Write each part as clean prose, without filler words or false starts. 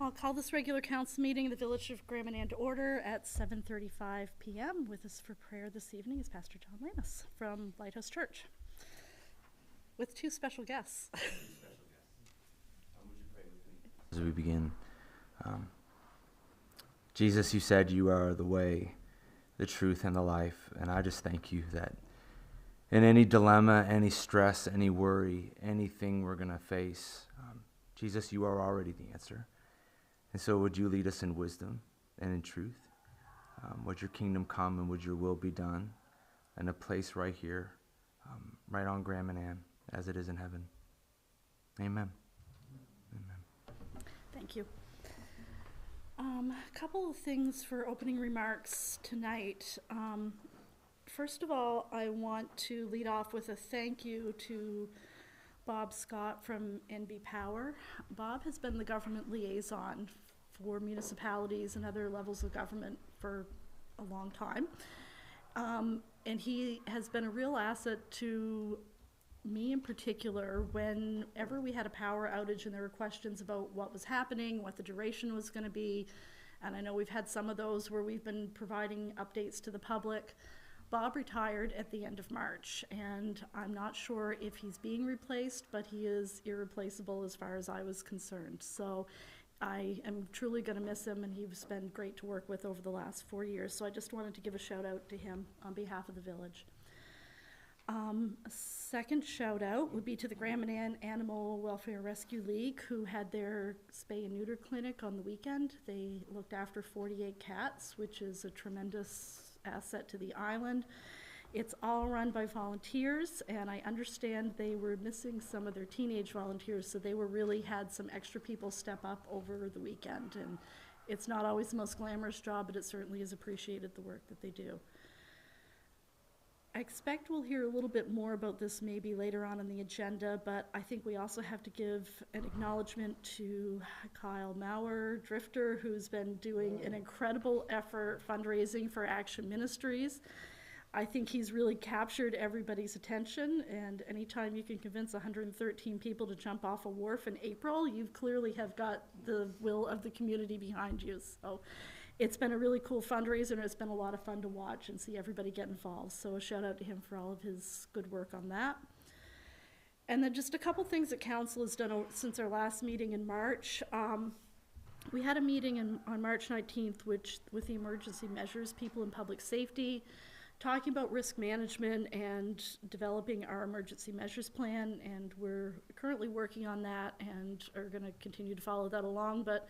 I'll call this regular council meeting of the Village of Graham to order at 7:35 p.m. With us for prayer this evening is Pastor John Lannis from Lighthouse Church, with two special guests. Would you pray with me as we begin? Jesus, you said you are the way, the truth, and the life, and I just thank you that in any dilemma, any stress, any worry, anything we're going to face, Jesus, you are already the answer. And so would you lead us in wisdom and in truth? Would your kingdom come and would your will be done in a place right here, right on Graham and Ann, as it is in heaven. Amen. Amen. Thank you. A couple of things for opening remarks tonight. First of all, I want to lead off with a thank you to Bob Scott from NB Power. Bob has been the government liaison for municipalities and other levels of government for a long time. And he has been a real asset to me in particular whenever we had a power outage and there were questions about what was happening, what the duration was going to be. And I know we've had some of those where we've been providing updates to the public. Bob retired at the end of March, and I'm not sure if he's being replaced, but he is irreplaceable as far as I was concerned. So I am truly going to miss him, and he's been great to work with over the last 4 years. So I just wanted to give a shout out to him on behalf of the village. A second shout out would be to the Graham and Ann Animal Welfare Rescue League, who had their spay and neuter clinic on the weekend. They looked after 48 cats, which is a tremendous asset to the island. It's all run by volunteers, and I understand they were missing some of their teenage volunteers, so they really had some extra people step up over the weekend. And it's not always the most glamorous job, but it certainly is appreciated, the work that they do. I expect we'll hear a little bit more about this maybe later on in the agenda, but I think we also have to give an acknowledgement to Kyle Maurer, Drifter, who's been doing an incredible effort fundraising for Action Ministries. I think he's really captured everybody's attention, and anytime you can convince 113 people to jump off a wharf in April, you clearly have got the will of the community behind you. So it's been a really cool fundraiser, and it's been a lot of fun to watch and see everybody get involved. So a shout out to him for all of his good work on that. And then just a couple things that council has done since our last meeting in March. We had a meeting on March 19th with the emergency measures people in public safety, talking about risk management and developing our emergency measures plan, and we're currently working on that and are going to continue to follow that along. But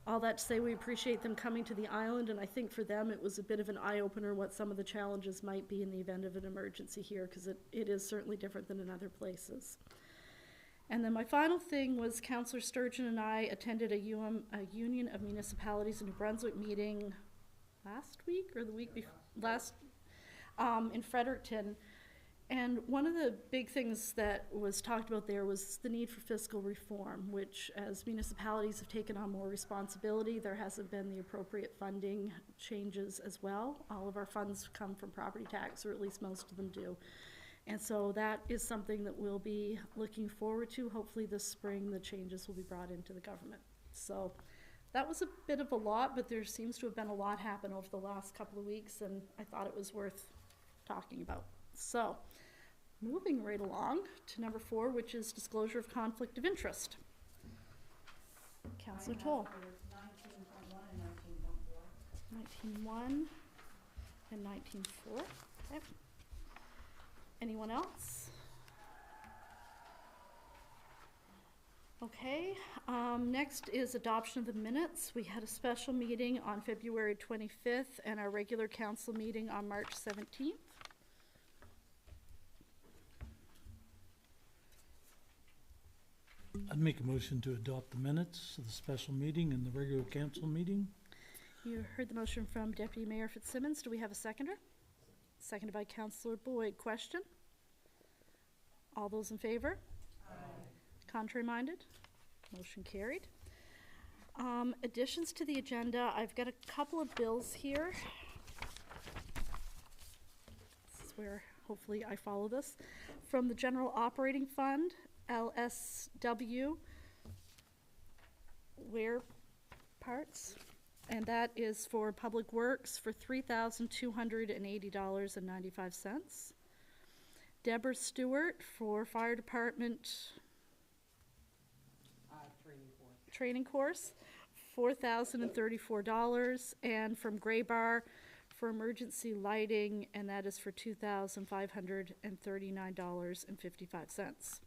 all that to say, we appreciate them coming to the island, and I think for them it was a bit of an eye-opener what some of the challenges might be in the event of an emergency here, because it is certainly different than in other places. And then my final thing was Councillor Sturgeon and I attended a Union of Municipalities in New Brunswick meeting last week or the week before, in Fredericton. And one of the big things that was talked about there was the need for fiscal reform, which as municipalities have taken on more responsibility, there hasn't been the appropriate funding changes as well. All of our funds come from property tax, or at least most of them do. And so that is something that we'll be looking forward to. Hopefully this spring the changes will be brought into the government. So that was a bit of a lot, but there seems to have been a lot happen over the last couple of weeks, and I thought it was worth talking about. So moving right along to number 4, which is disclosure of conflict of interest. Councillor Toll. 19.1 and 19.4. Okay. Anyone else? Okay. Next is adoption of the minutes. We had a special meeting on February 25th and our regular council meeting on March 17th. I'd make a motion to adopt the minutes of the special meeting and the regular council meeting. You heard the motion from Deputy Mayor Fitzsimmons. Do we have a seconder? Seconded by Councillor Boyd. Question? All those in favor? Aye. Contrary minded? Motion carried. Additions to the agenda. I've got a couple of bills here. This is where hopefully I follow this. From the General Operating Fund, LSW, where parts. And that is for Public Works for $3,280.95. Deborah Stewart for Fire Department training course, $4,034. And from Gray Bar for emergency lighting, and that is for $2,539.55.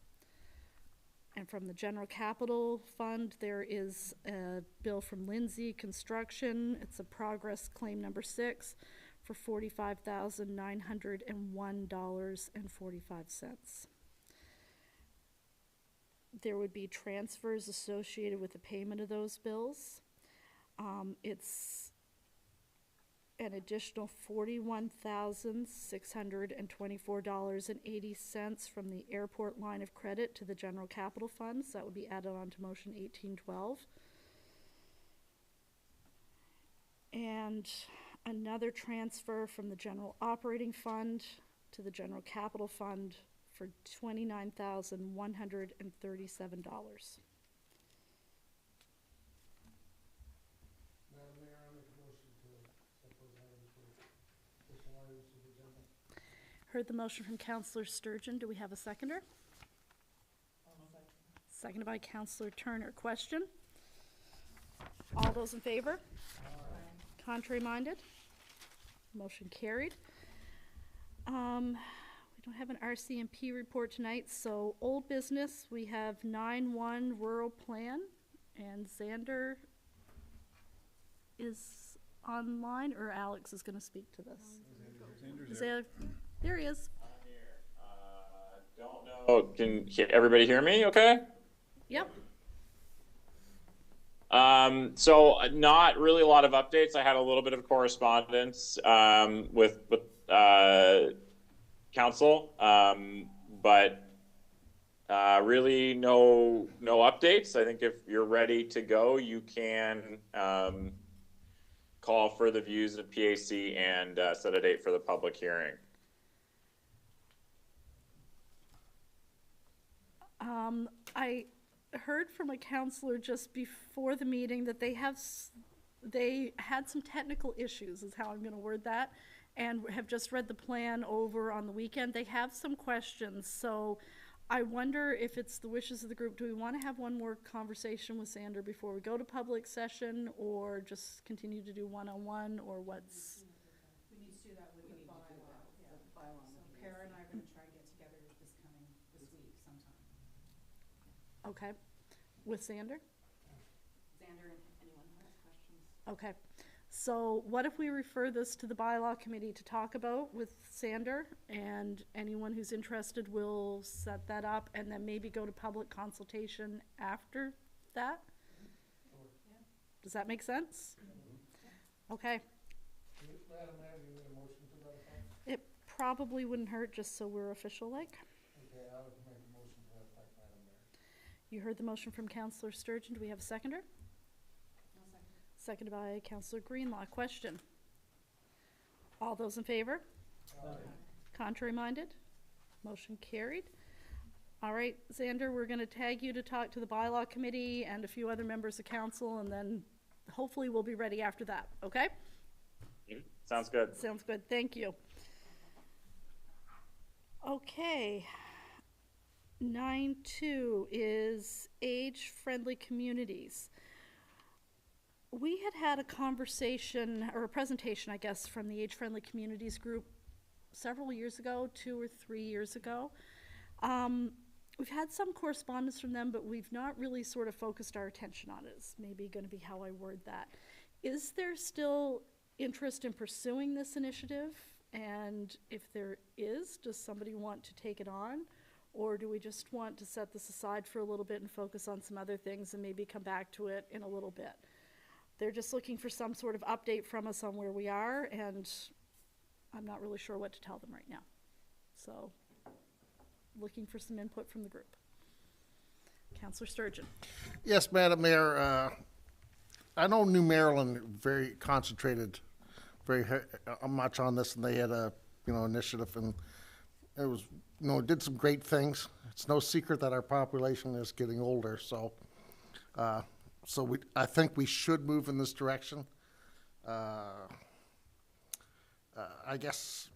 And from the General Capital Fund, there is a bill from Lindsay Construction. It's a progress claim number 6 for $45,901.45. There would be transfers associated with the payment of those bills. It's an additional $41,624.80 from the airport line of credit to the general capital funds. That would be added on to motion 1812. And another transfer from the general operating fund to the general capital fund for $29,137. Heard the motion from Councillor Sturgeon. Do we have a seconder? Seconded by Councillor Turner. Question? All those in favor? Aye. Contrary minded? Motion carried. We don't have an RCMP report tonight, so old business, we have 9-1 rural plan, and Xander is online, or Alex is going to speak to this? Xander. There he is. I'm here. Don't know. Can everybody hear me okay? Yep. So not really a lot of updates. I had a little bit of correspondence with council, but really no updates. I think if you're ready to go, you can call for the views of PAC and set a date for the public hearing. I heard from a counselor just before the meeting that they had some technical issues, is how I'm going to word that, and have just read the plan over on the weekend. They have some questions, so I wonder if it's the wishes of the group. Do we want to have one more conversation with Xander before we go to public session, or just continue to do one-on-one, or what's? We need to do that with the bylaw. Yeah. So Kara and I are going to try and get together this week sometime. Okay. With Xander? Xander and anyone who has questions. Okay. So what if we refer this to the bylaw committee to talk about with Xander, and anyone who's interested will set that up, and then maybe go to public consultation after that? Sure. Yeah. Does that make sense? Okay. Madam Mayor, do you need a motion to that effect? It probably wouldn't hurt, just so we're official-like. Okay, I would make a motion to that effect, Madam Mayor. You heard the motion from Councillor Sturgeon. Do we have a seconder? No second. Seconded by Councillor Greenlaw. Question? All those in favor? Aye. Contrary minded? Motion carried. All right, Xander, we're going to tag you to talk to the bylaw committee and a few other members of council, and then hopefully we'll be ready after that, okay? Sounds good. Sounds good. Thank you. Okay. 9.2 is age-friendly communities. We had a conversation, or a presentation, I guess, from the Age-Friendly Communities group several years ago, 2 or 3 years ago. We've had some correspondence from them, but we've not really sort of focused our attention on it. It's maybe going to be how I word that. Is there still interest in pursuing this initiative? And if there is, does somebody want to take it on? Or do we just want to set this aside for a little bit and focus on some other things and maybe come back to it in a little bit? They're just looking for some sort of update from us on where we are, and I'm not really sure what to tell them right now. So, looking for some input from the group. Councillor Sturgeon. Yes, Madam Mayor, I know New Maryland very concentrated very much on this, and they had a initiative, and it was did some great things. It's no secret that our population is getting older, so So I think we should move in this direction. I guess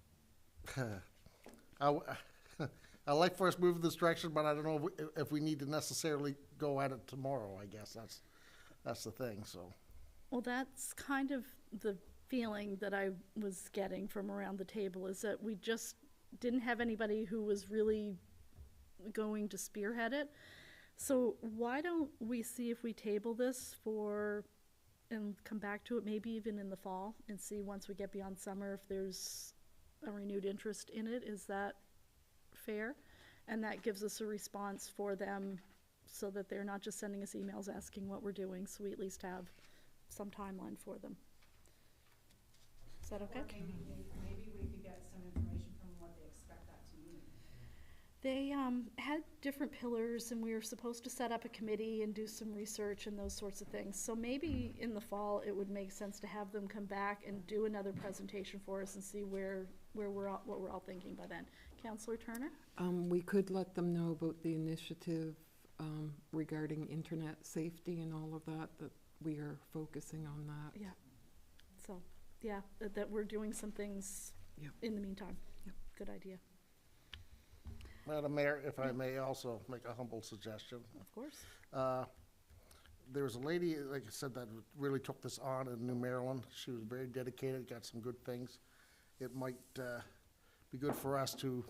I like for us to move in this direction, but I don't know if we need to necessarily go at it tomorrow. I guess that's the thing. So, Well, that's kind of the feeling that I was getting from around the table, is that we just didn't have anybody who was really going to spearhead it. So why don't we see if we table this and come back to it maybe even in the fall, and see once we get beyond summer if there's a renewed interest in it. Is that fair? And that gives us a response for them, so that they're not just sending us emails asking what we're doing, so we at least have some timeline for them. Is that okay? Or maybe we could get some information from what they expect that to mean. They had different pillars, and we were supposed to set up a committee and do some research and those sorts of things. So maybe in the fall, it would make sense to have them come back and do another presentation for us and see what we're all thinking by then. Councillor Turner? We could let them know about the initiative regarding internet safety and all of that we are focusing on that. Yeah. So, yeah, that we're doing some things Yep. in the meantime. Yep. Good idea. Madam Mayor, if I may also make a humble suggestion. Of course. There was a lady, like I said, that really took this on in New Maryland. She was very dedicated, got some good things. It might be good for us to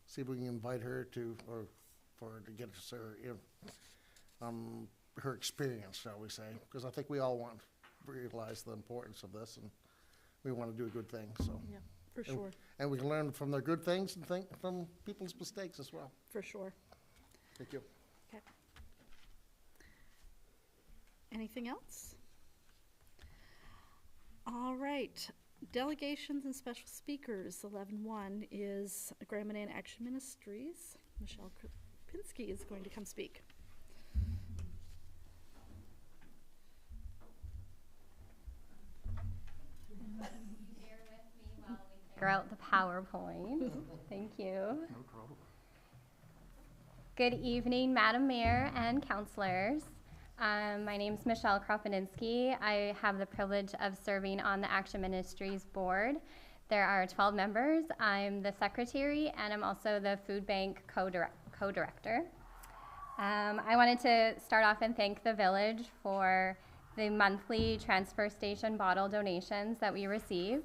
see if we can invite her to, or for her to get us her experience, shall we say, because I think we all want to realize the importance of this, and we want to do a good thing, so. Yeah, for sure. And we can learn from their good things and think from people's mistakes as well. For sure. Thank you. Okay. Anything else? All right. Delegations and special speakers. 11-1 is Grand Manan Action Ministries. Michelle Krupinski is going to come speak. Bear with me while we figure out the PowerPoint. Thank you. No problem. Good evening, Madam Mayor and councilors. My name is Michelle Kropininsky. I have the privilege of serving on the Action Ministries board. There are 12 members. I'm the secretary, and I'm also the food bank co-director. I wanted to start off and thank the village for the monthly transfer station bottle donations that we receive,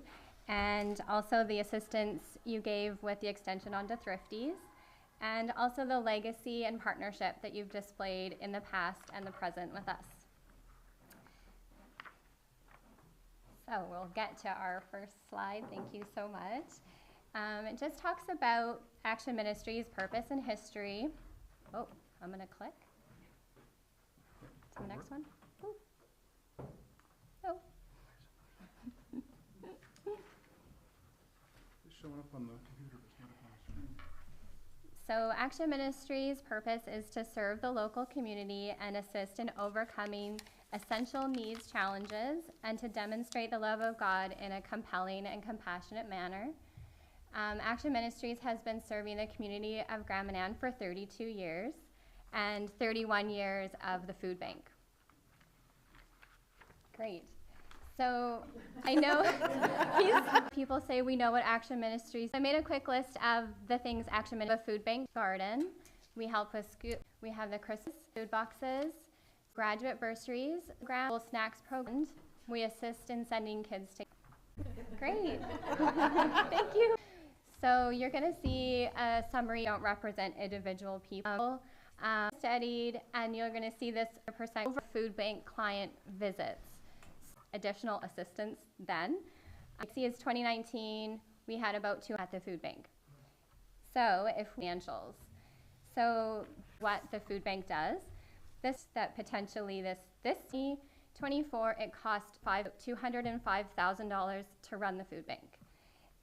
and also the assistance you gave with the extension onto Thrifties, and also the legacy and partnership that you've displayed in the past and the present with us. So we'll get to our first slide. Thank you so much. It just talks about Action Ministries' purpose and history. Oh, I'm gonna click to the next one. Ooh. Oh. It's showing up on the computer, but it's not up on the screen. So Action Ministries' purpose is to serve the local community and assist in overcoming essential needs challenges, and to demonstrate the love of God in a compelling and compassionate manner. Action Ministries has been serving the community of Grand Manan for 32 years and 31 years of the food bank. Great. So I know people say we know what Action Ministries. I made a quick list of the things Action Ministries, the food bank, garden. We help with we have the Christmas food boxes, graduate bursaries, snacks programs. We assist in sending kids to. Great. Thank you. So you're going to see a summary. Don't represent individual people. Studied, and you're going to see this percent over food bank client visits. Additional assistance then. I see it's 2019, we had about 2 at the food bank. So if financials. So what the food bank does, that potentially this 24, it cost $205,000 to run the food bank.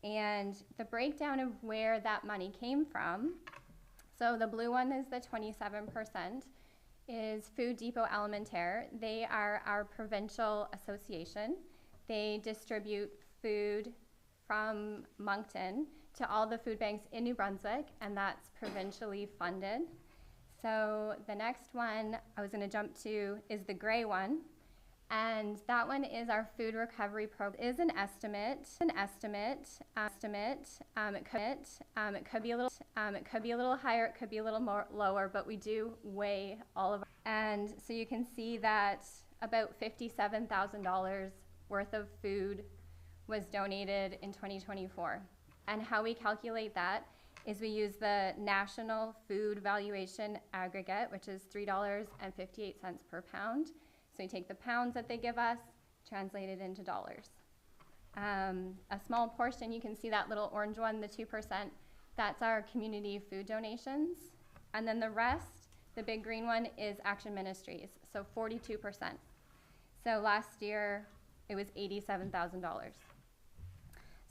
And the breakdown of where that money came from, so the blue one is the 27%, is Food Depot Alimentaire. They are our provincial association. They distribute food from Moncton to all the food banks in New Brunswick, and that's provincially funded. So the next one I was going to jump to is the gray one. And that one is our food recovery program. It is an estimate. It could be a little higher, it could be a little more lower, but we do weigh all of it. And so you can see that about $57,000 worth of food was donated in 2024. And how we calculate that is we use the National Food Valuation Aggregate, which is $3.58 per pound. So we take the pounds that they give us, translate it into dollars. A small portion, you can see that little orange one, the 2%, that's our community food donations. And then the rest, the big green one, is Action Ministries, so 42%. So last year, it was $87,000.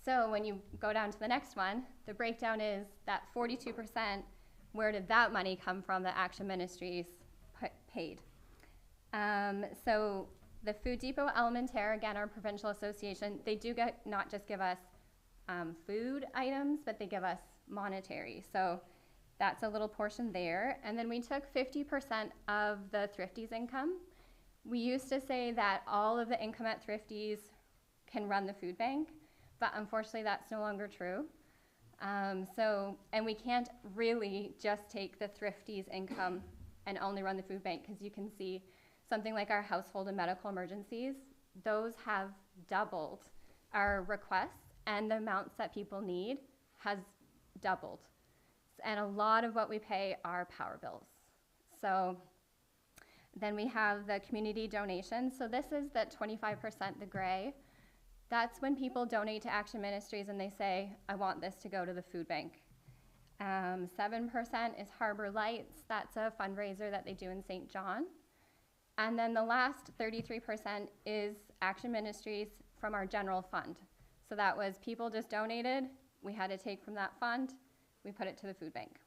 So when you go down to the next one, the breakdown is that 42%, where did that money come from that Action Ministries paid? So the Food Depot Elementaire, again, our provincial association, they do not just give us food items, but they give us monetary. So that's a little portion there. And then we took 50% of the Thrifties income. We used to say that all of the income at Thrifties can run the food bank, but unfortunately that's no longer true. And we can't really just take the Thrifties income and only run the food bank, because you can see something like our household and medical emergencies, those have doubled. Our requests and the amounts that people need has doubled. And a lot of what we pay are power bills. So then we have the community donations. So this is the 25%, the gray. That's when people donate to Action Ministries and they say, I want this to go to the food bank. 7% is Harbor Lights. That's a fundraiser that they do in St. John. And then the last 33% is Action Ministries from our general fund. So that was people just donated, we had to take from that fund, we put it to the food bank.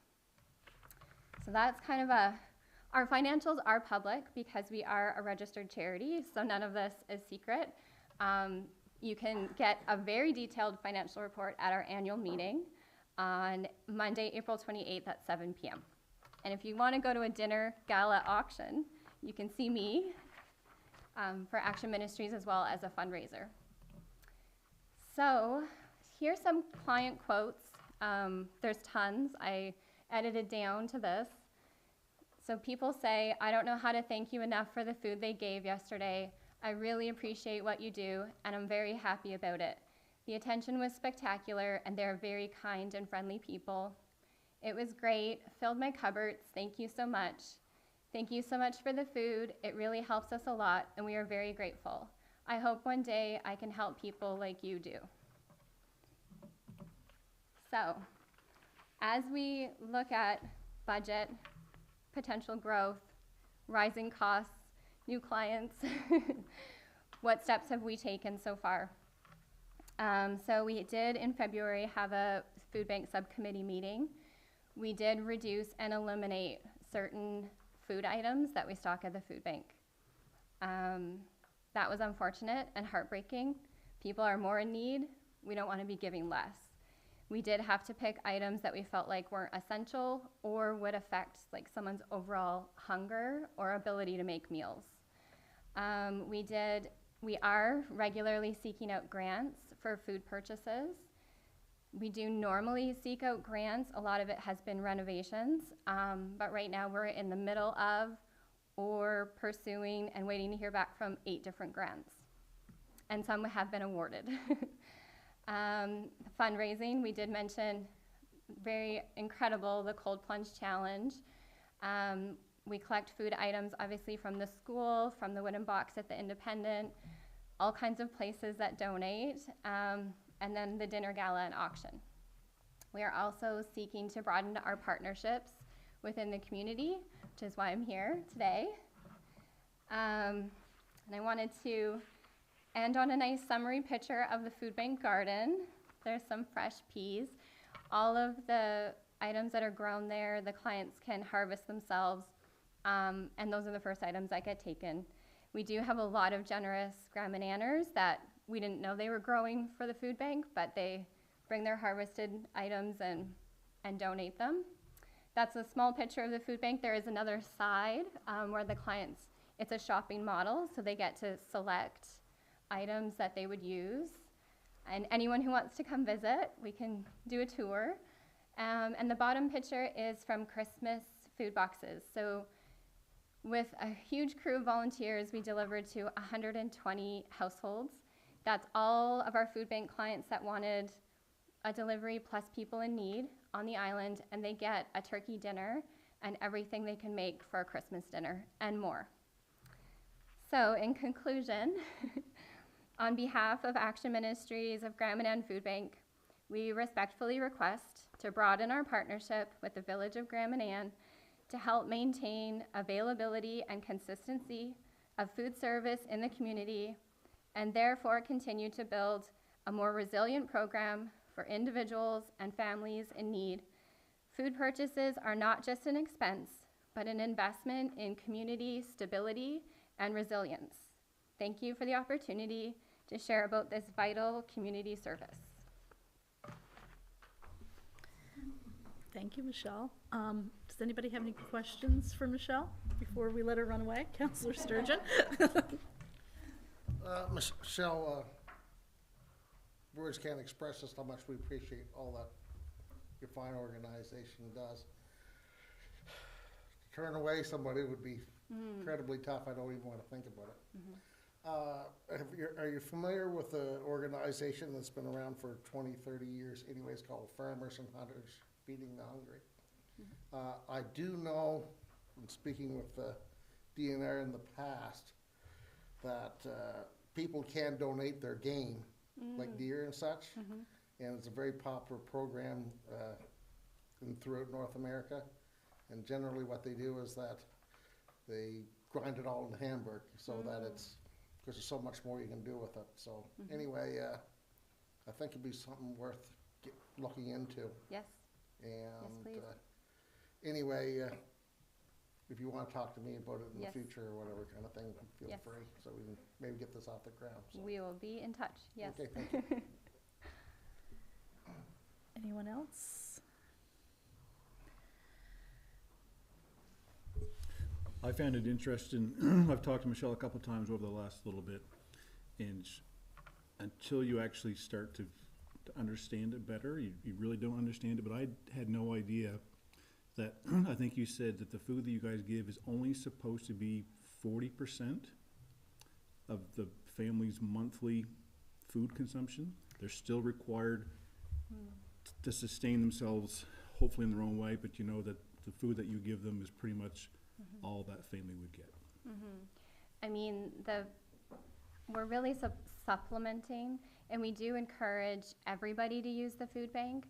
So that's kind of our financials are public because we are a registered charity, so none of this is secret. You can get a very detailed financial report at our annual meeting on Monday, April 28th at 7 p.m. And if you want to go to a dinner gala auction, you can see me for Action Ministries as well as a fundraiser. So here's some client quotes. There's tons. I edited down to this. So people say, I don't know how to thank you enough for the food they gave yesterday. I really appreciate what you do, and I'm very happy about it. The attention was spectacular, and they're very kind and friendly people. It was great, filled my cupboards, thank you so much. Thank you so much for the food. It really helps us a lot, and we are very grateful. I hope one day I can help people like you do. So, as we look at budget, potential growth, rising costs, new clients, what steps have we taken so far? So we did in February have a food bank subcommittee meeting. We did reduce and eliminate certain food items that we stock at the food bank. That was unfortunate and heartbreaking. People are more in need. We don't want to be giving less. We did have to pick items that we felt like weren't essential or would affect like someone's overall hunger or ability to make meals. We are regularly seeking out grants for food purchases. We do normally seek out grants. A lot of it has been renovations, but right now we're in the middle of or pursuing and waiting to hear back from 8 different grants. And some have been awarded. Fundraising, we did mention, very incredible, the Cold Plunge Challenge. We collect food items, obviously, from the school, from the Wooden Box at the Independent, all kinds of places that donate, and then the dinner gala and auction. We are also seeking to broaden our partnerships within the community, which is why I'm here today. And I wanted to end on a nice summary picture of the food bank garden. There's some fresh peas. All of the items that are grown there, the clients can harvest themselves, and those are the first items that get taken. We do have a lot of generous grandmananners that we didn't know they were growing for the food bank, but they bring their harvested items and donate them. that's a small picture of the food bank. There is another side where the clients, it's a shopping model, so they get to select items that they would use. And anyone who wants to come visit, we can do a tour. And the bottom picture is from Christmas food boxes. So with a huge crew of volunteers, we delivered to 120 households. That's all of our food bank clients that wanted a delivery plus people in need on the island, and they get a turkey dinner and everything they can make for a Christmas dinner and more. So in conclusion, on behalf of Action Ministries of Grand Manan Food Bank, we respectfully request to broaden our partnership with the Village of Grand Manan to help maintain availability and consistency of food service in the community, and therefore continue to build a more resilient program for individuals and families in need. Food purchases are not just an expense, but an investment in community stability and resilience. Thank you for the opportunity to share about this vital community service. Thank you, Michelle. Does anybody have any questions for Michelle before we let her run away? Councillor Sturgeon? Michelle, words can't express just how much we appreciate all that your fine organization does. To turn away somebody would be incredibly tough. I don't even want to think about it. Are you familiar with the organization that's been around for 20, 30 years anyways, called Farmers and Hunters Feeding the Hungry? I do know, in speaking with the DNR in the past, that people can donate their game, like deer and such, and it's a very popular program throughout North America. And generally what they do is that they grind it all in Hamburg so that it's, because there's so much more you can do with it. So anyway, I think it'd be something worth looking into. Yes. And please. anyway, if you want to talk to me about it in Yes. the future or whatever kind of thing, feel Yes. free, so we can maybe get this off the ground. So. We will be in touch, yes. Okay, thank you. Anyone else? I found it interesting. I've talked to Michelle a couple times over the last little bit, and until you actually start to understand it better, you really don't understand it. But I had no idea that I think you said that the food that you guys give is only supposed to be 40% of the family's monthly food consumption. They're still required to sustain themselves, hopefully in their own way, but you know that the food that you give them is pretty much all that family would get. I mean, we're really supplementing, and we do encourage everybody to use the food bank,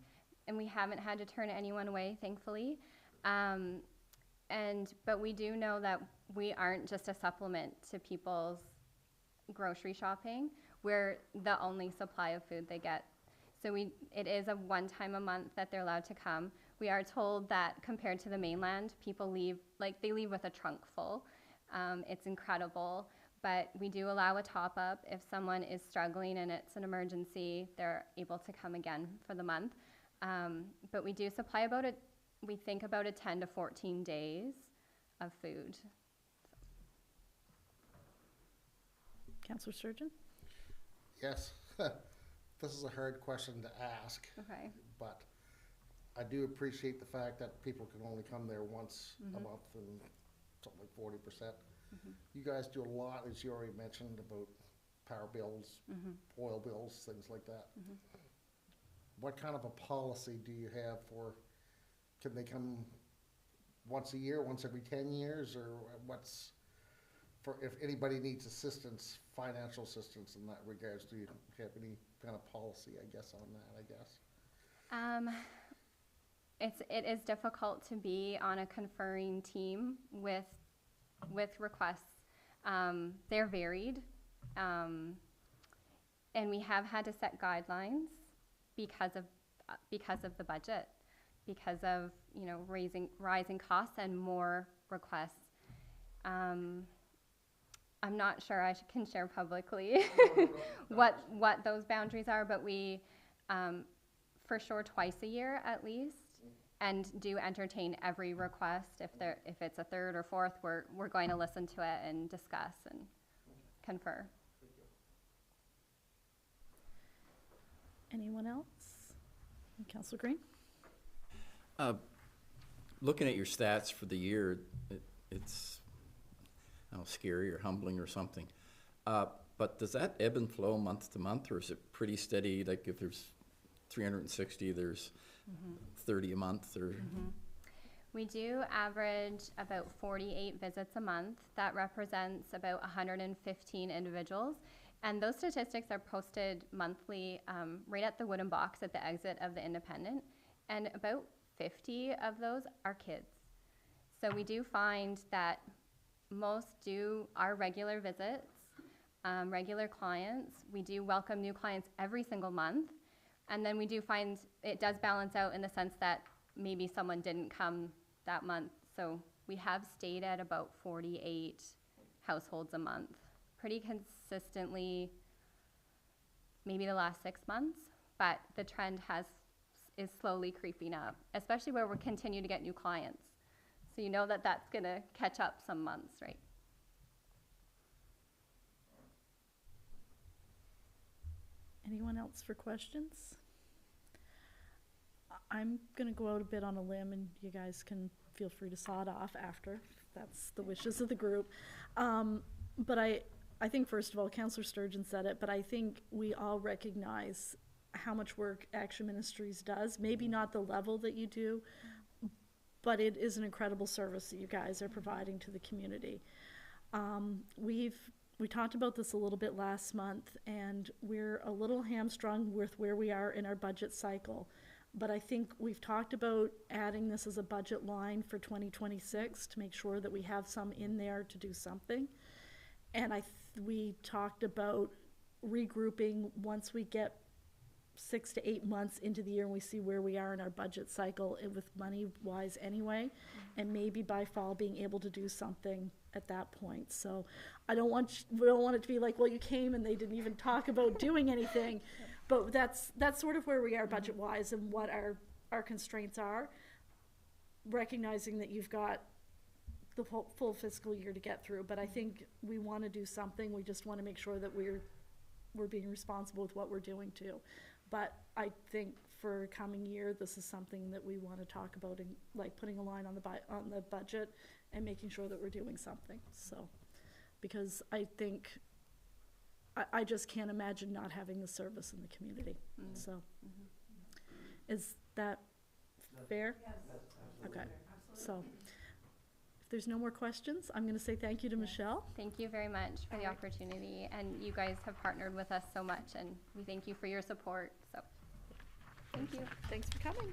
and we haven't had to turn anyone away, thankfully. But we do know that we aren't just a supplement to people's grocery shopping. We're the only supply of food they get. So it is a one time a month that they're allowed to come. We are told that compared to the mainland, people leave, they leave with a trunk full. It's incredible, but we do allow a top up. If someone is struggling and it's an emergency, they're able to come again for the month. But we do supply we think about 10 to 14 days of food. Councillor Sturgeon? Yes, this is a hard question to ask, Okay. but I do appreciate the fact that people can only come there once a month and something like 40%. You guys do a lot, as you already mentioned, about power bills, oil bills, things like that. What kind of a policy do you have for, can they come once a year, once every 10 years, or what's, for if anybody needs assistance, financial assistance in that regards, do you have any kind of policy, I guess, on that, I guess? It is difficult to be on a conferring team with requests. They're varied, and we have had to set guidelines because of the budget, because of rising costs and more requests. I'm not sure I can share publicly what those boundaries are, but we for sure twice a year at least, and do entertain every request. If it's a third or fourth, we're going to listen to it and discuss and confer. Anyone else? Councillor Green? Looking at your stats for the year, it's I don't know, scary or humbling or something. But does that ebb and flow month to month, or is it pretty steady? Like if there's 360, there's 30 a month, or? We do average about 48 visits a month. That represents about 115 individuals. And those statistics are posted monthly right at the wooden box at the exit of the Independent. And about 50 of those are kids. So we do find that most are regular visits, regular clients. We do welcome new clients every single month. And then we do find it does balance out in the sense that maybe someone didn't come that month. So we have stayed at about 48 households a month, pretty consistently, maybe the last 6 months, but the trend is slowly creeping up, especially where we continue to get new clients. So you know that that's gonna catch up some months, right? Anyone else for questions? I'm gonna go out a bit on a limb, and you guys can feel free to saw it off after, if that's the wishes of the group. But I think, first of all, Councillor Sturgeon said it, but I think we all recognize how much work Action Ministries does. Maybe not the level that you do, but it is an incredible service that you guys are providing to the community. We talked about this a little bit last month, and we're a little hamstrung with where we are in our budget cycle. But I think we've talked about adding this as a budget line for 2026 to make sure that we have some in there to do something. And we talked about regrouping once we get 6 to 8 months into the year and we see where we are in our budget cycle with money wise anyway, and maybe by fall being able to do something at that point. So we don't want it to be like, well, you came and they didn't even talk about doing anything. But that's sort of where we are budget wise and what our constraints are, recognizing that you've got the full fiscal year to get through. But I think we want to do something. We just want to make sure that we're being responsible with what we're doing too. But I think for coming year, this is something that we want to talk about, and like putting a line on the budget and making sure that we're doing something. So, because I think I just can't imagine not having the service in the community. So, is that fair? Yes. Okay. So, if there's no more questions, I'm going to say thank you to Michelle. Thank you very much for the opportunity, and you guys have partnered with us so much, and we thank you for your support. So, thank you. Thanks for coming.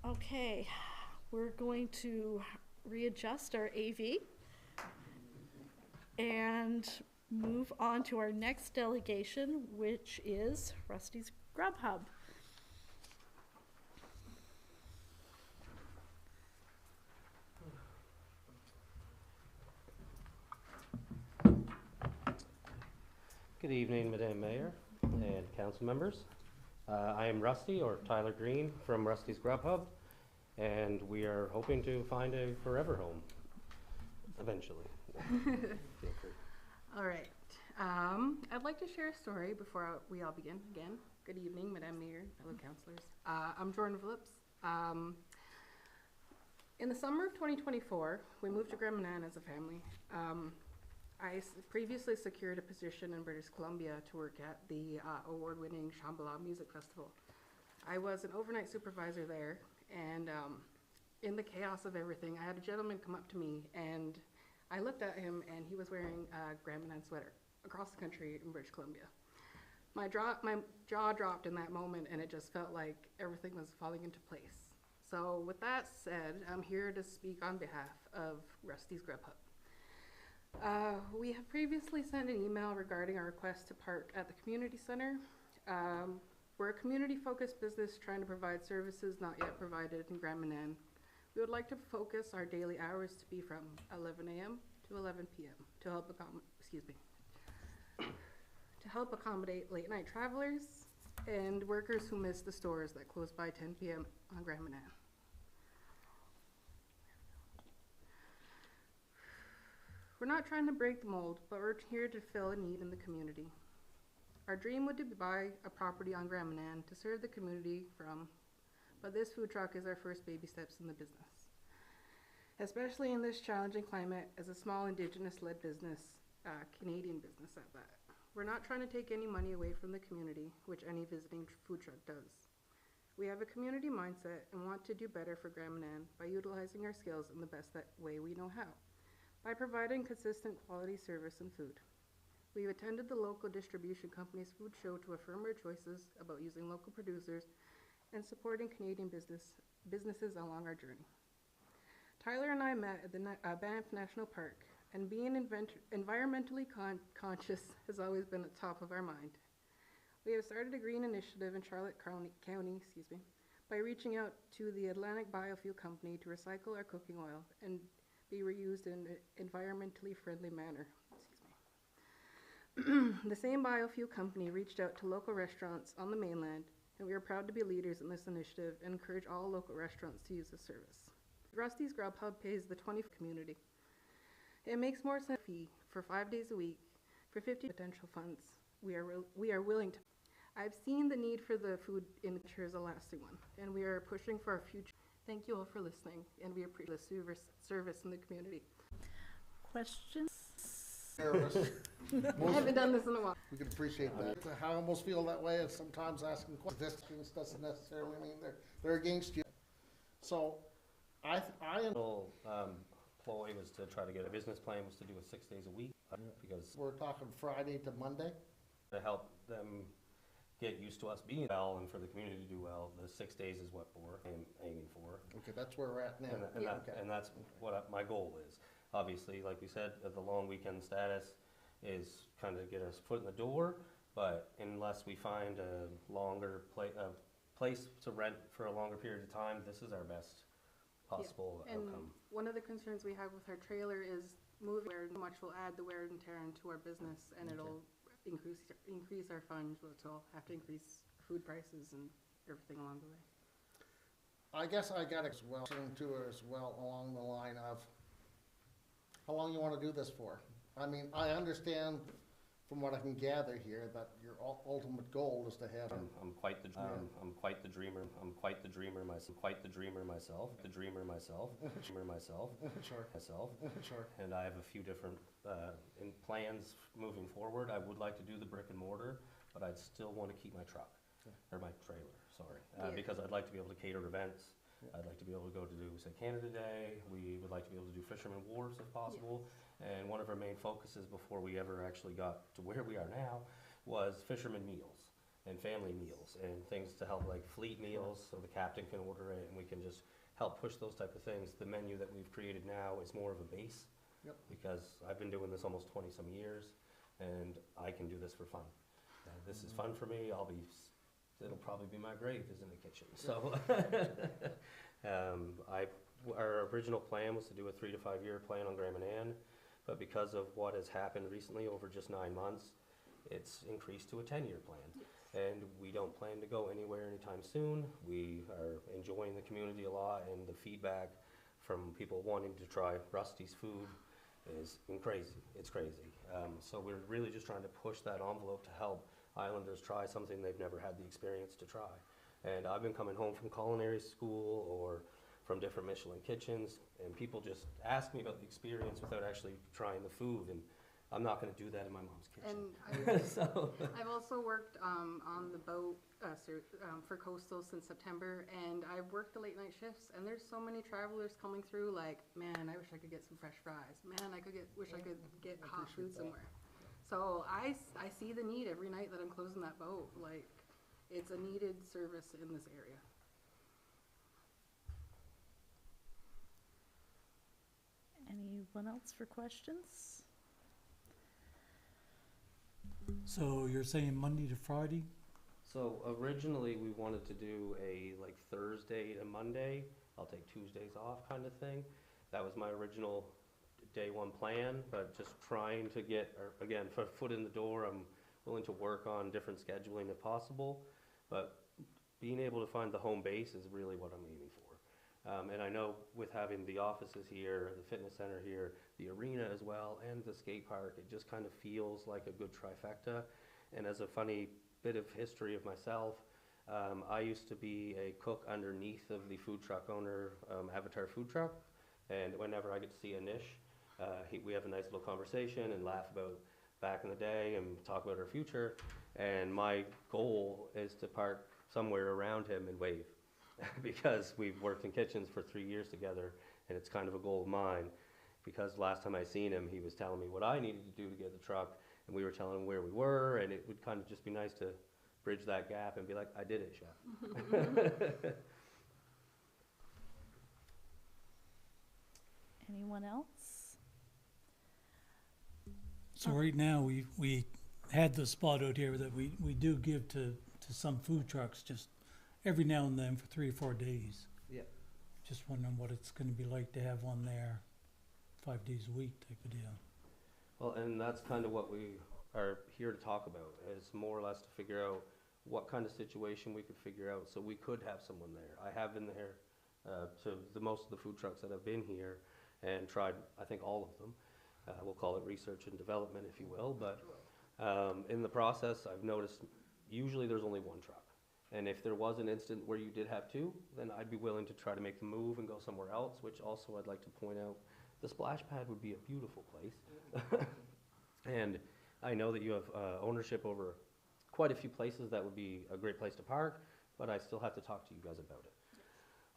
Okay, we're going to readjust our AV and move on to our next delegation, which is Rusty's Grub Hub. Good evening, Madam Mayor and council members. I am Rusty, or Tyler Green, from Rusty's Grub Hub, and we are hoping to find a forever home eventually. All right. I'd like to share a story before we all begin. Again, good evening, Madam Mayor, fellow councillors. I'm Jordan Phillips. In the summer of 2024, we moved to Gramanan as a family. I previously secured a position in British Columbia to work at the award-winning Shambhala Music Festival. I was an overnight supervisor there, and in the chaos of everything, I had a gentleman come up to me, and I looked at him, and he was wearing a Gramanan sweater across the country in British Columbia. My jaw dropped in that moment, and it just felt like everything was falling into place. So with that said, I'm here to speak on behalf of Rusty's Grub Hub. We have previously sent an email regarding our request to park at the community center. We're a community-focused business trying to provide services not yet provided in Gramanan. We would like to focus our daily hours to be from 11 a.m. to 11 p.m. to help accommodate late-night travelers, and workers who miss the stores that close by 10 p.m. on Grand Manan. We're not trying to break the mold, but we're here to fill a need in the community. Our dream would be to buy a property on Grand Manan to serve the community from, but this food truck is our first baby steps in the business. Especially in this challenging climate as a small Indigenous-led business, Canadian business at that. We're not trying to take any money away from the community, which any visiting food truck does. We have a community mindset and want to do better for Grand Manan by utilizing our skills in the best way we know how, by providing consistent quality service and food. We've attended the local distribution company's food show to affirm our choices about using local producers and supporting Canadian businesses along our journey. Tyler and I met at the Banff National Park, and being environmentally conscious has always been at the top of our mind. We have started a green initiative in Charlotte County, by reaching out to the Atlantic Biofuel Company to recycle our cooking oil and be reused in an environmentally friendly manner. The same biofuel company reached out to local restaurants on the mainland, and we are proud to be leaders in this initiative and encourage all local restaurants to use this service. Rusty's Grub Hub pays the 20th community. It makes more sense fee for 5 days a week for 50 potential funds. We are willing to. I've seen the need for the food in is a lasting one, and we are pushing for our future. Thank you all for listening, and we appreciate the service in the community. Questions? I haven't done this in a while. We can appreciate that. How I almost feel that way is sometimes asking questions doesn't necessarily mean they're against you. So, I ploy was to try to get a business plan, was to do it 6 days a week, because we're talking Friday to Monday. to help them get used to us being well and for the community to do well, the 6 days is what we're aiming for. Okay, that's where we're at now. And that's what my goal is. Obviously, like we said, the long weekend status is kind of get us foot in the door, but unless we find a longer place to rent for a longer period of time, this is our best possible outcome. One of the concerns we have with our trailer is moving where much will add the wear and tear into our business, and it'll increase our funds, which will have to increase food prices and everything along the way. I guess I got as well to it as well along the line of how long you want to do this for. I mean, I understand from what I can gather here that your ultimate goal is to have. I'm quite the dreamer. I'm quite the dreamer myself. Sure. And I have a few different plans moving forward. I would like to do the brick and mortar, but I'd still want to keep my truck or my trailer. Because I'd like to be able to cater events. I'd like to be able to go to do, say, Canada Day. We would like to be able to do Fisherman Wharves if possible. And one of our main focuses before we ever actually got to where we are now was fisherman meals and family meals and things to help, like fleet meals, so the captain can order it and we can just help push those type of things. The menu that we've created now is more of a base because I've been doing this almost 20 some years and I can do this for fun. This is fun for me. It'll probably be my grave is in the kitchen. So our original plan was to do a 3 to 5 year plan on Grand Manan, but because of what has happened recently over just 9 months, it's increased to a 10-year plan. And we don't plan to go anywhere anytime soon. We are enjoying the community a lot, and the feedback from people wanting to try Rusty's food is crazy. It's crazy. So we're really just trying to push that envelope to help Islanders try something they've never had the experience to try. And I've been coming home from culinary school or from different Michelin kitchens, and people just ask me about the experience without actually trying the food, and I'm not going to do that in my mom's kitchen. And I've also worked on the boat for Coastal since September, and I've worked the late night shifts, and there's so many travelers coming through like, man, I wish I could get some fresh fries. Man, wish I could get hot food somewhere. So I see the need every night that I'm closing that boat. Like, it's a needed service in this area. Anyone else for questions? So you're saying Monday to Friday? So originally we wanted to do a like Thursday to Monday, I'll take Tuesdays off kind of thing. That was my original day one plan, but just trying to get, again, foot in the door. I'm willing to work on different scheduling if possible. but being able to find the home base is really what I'm aiming for. And I know with having the offices here, the fitness center here, the arena as well, and the skate park, it just kind of feels like a good trifecta. And as a funny bit of history of myself, I used to be a cook underneath of the food truck owner, Avatar Food Truck. And whenever I get to see Anish, we have a nice little conversation and laugh about back in the day and talk about our future. And my goal is to park somewhere around him and wave. Because we've worked in kitchens for 3 years together, and it's kind of a goal of mine. Because last time I seen him, he was telling me what I needed to do to get the truck, and we were telling him where we were, and it would kind of just be nice to bridge that gap and be like, I did it, chef. Anyone else? So right now, we had the spot out here that we do give to some food trucks just every now and then for 3 or 4 days. Yeah. Just wondering what it's gonna be like to have one there 5 days a week type of deal. Well, and that's kind of what we are here to talk about, is more or less to figure out what kind of situation we could figure out so we could have someone there. I have been there to most of the food trucks that have been here and tried, I think, all of them. We'll call it research and development, if you will, but in the process, I've noticed usually there's only one truck. And if there was an instant where you did have two, then I'd be willing to try to make the move and go somewhere else, which also I'd like to point out, the splash pad would be a beautiful place. And I know that you have ownership over quite a few places that would be a great place to park, but I still have to talk to you guys about it.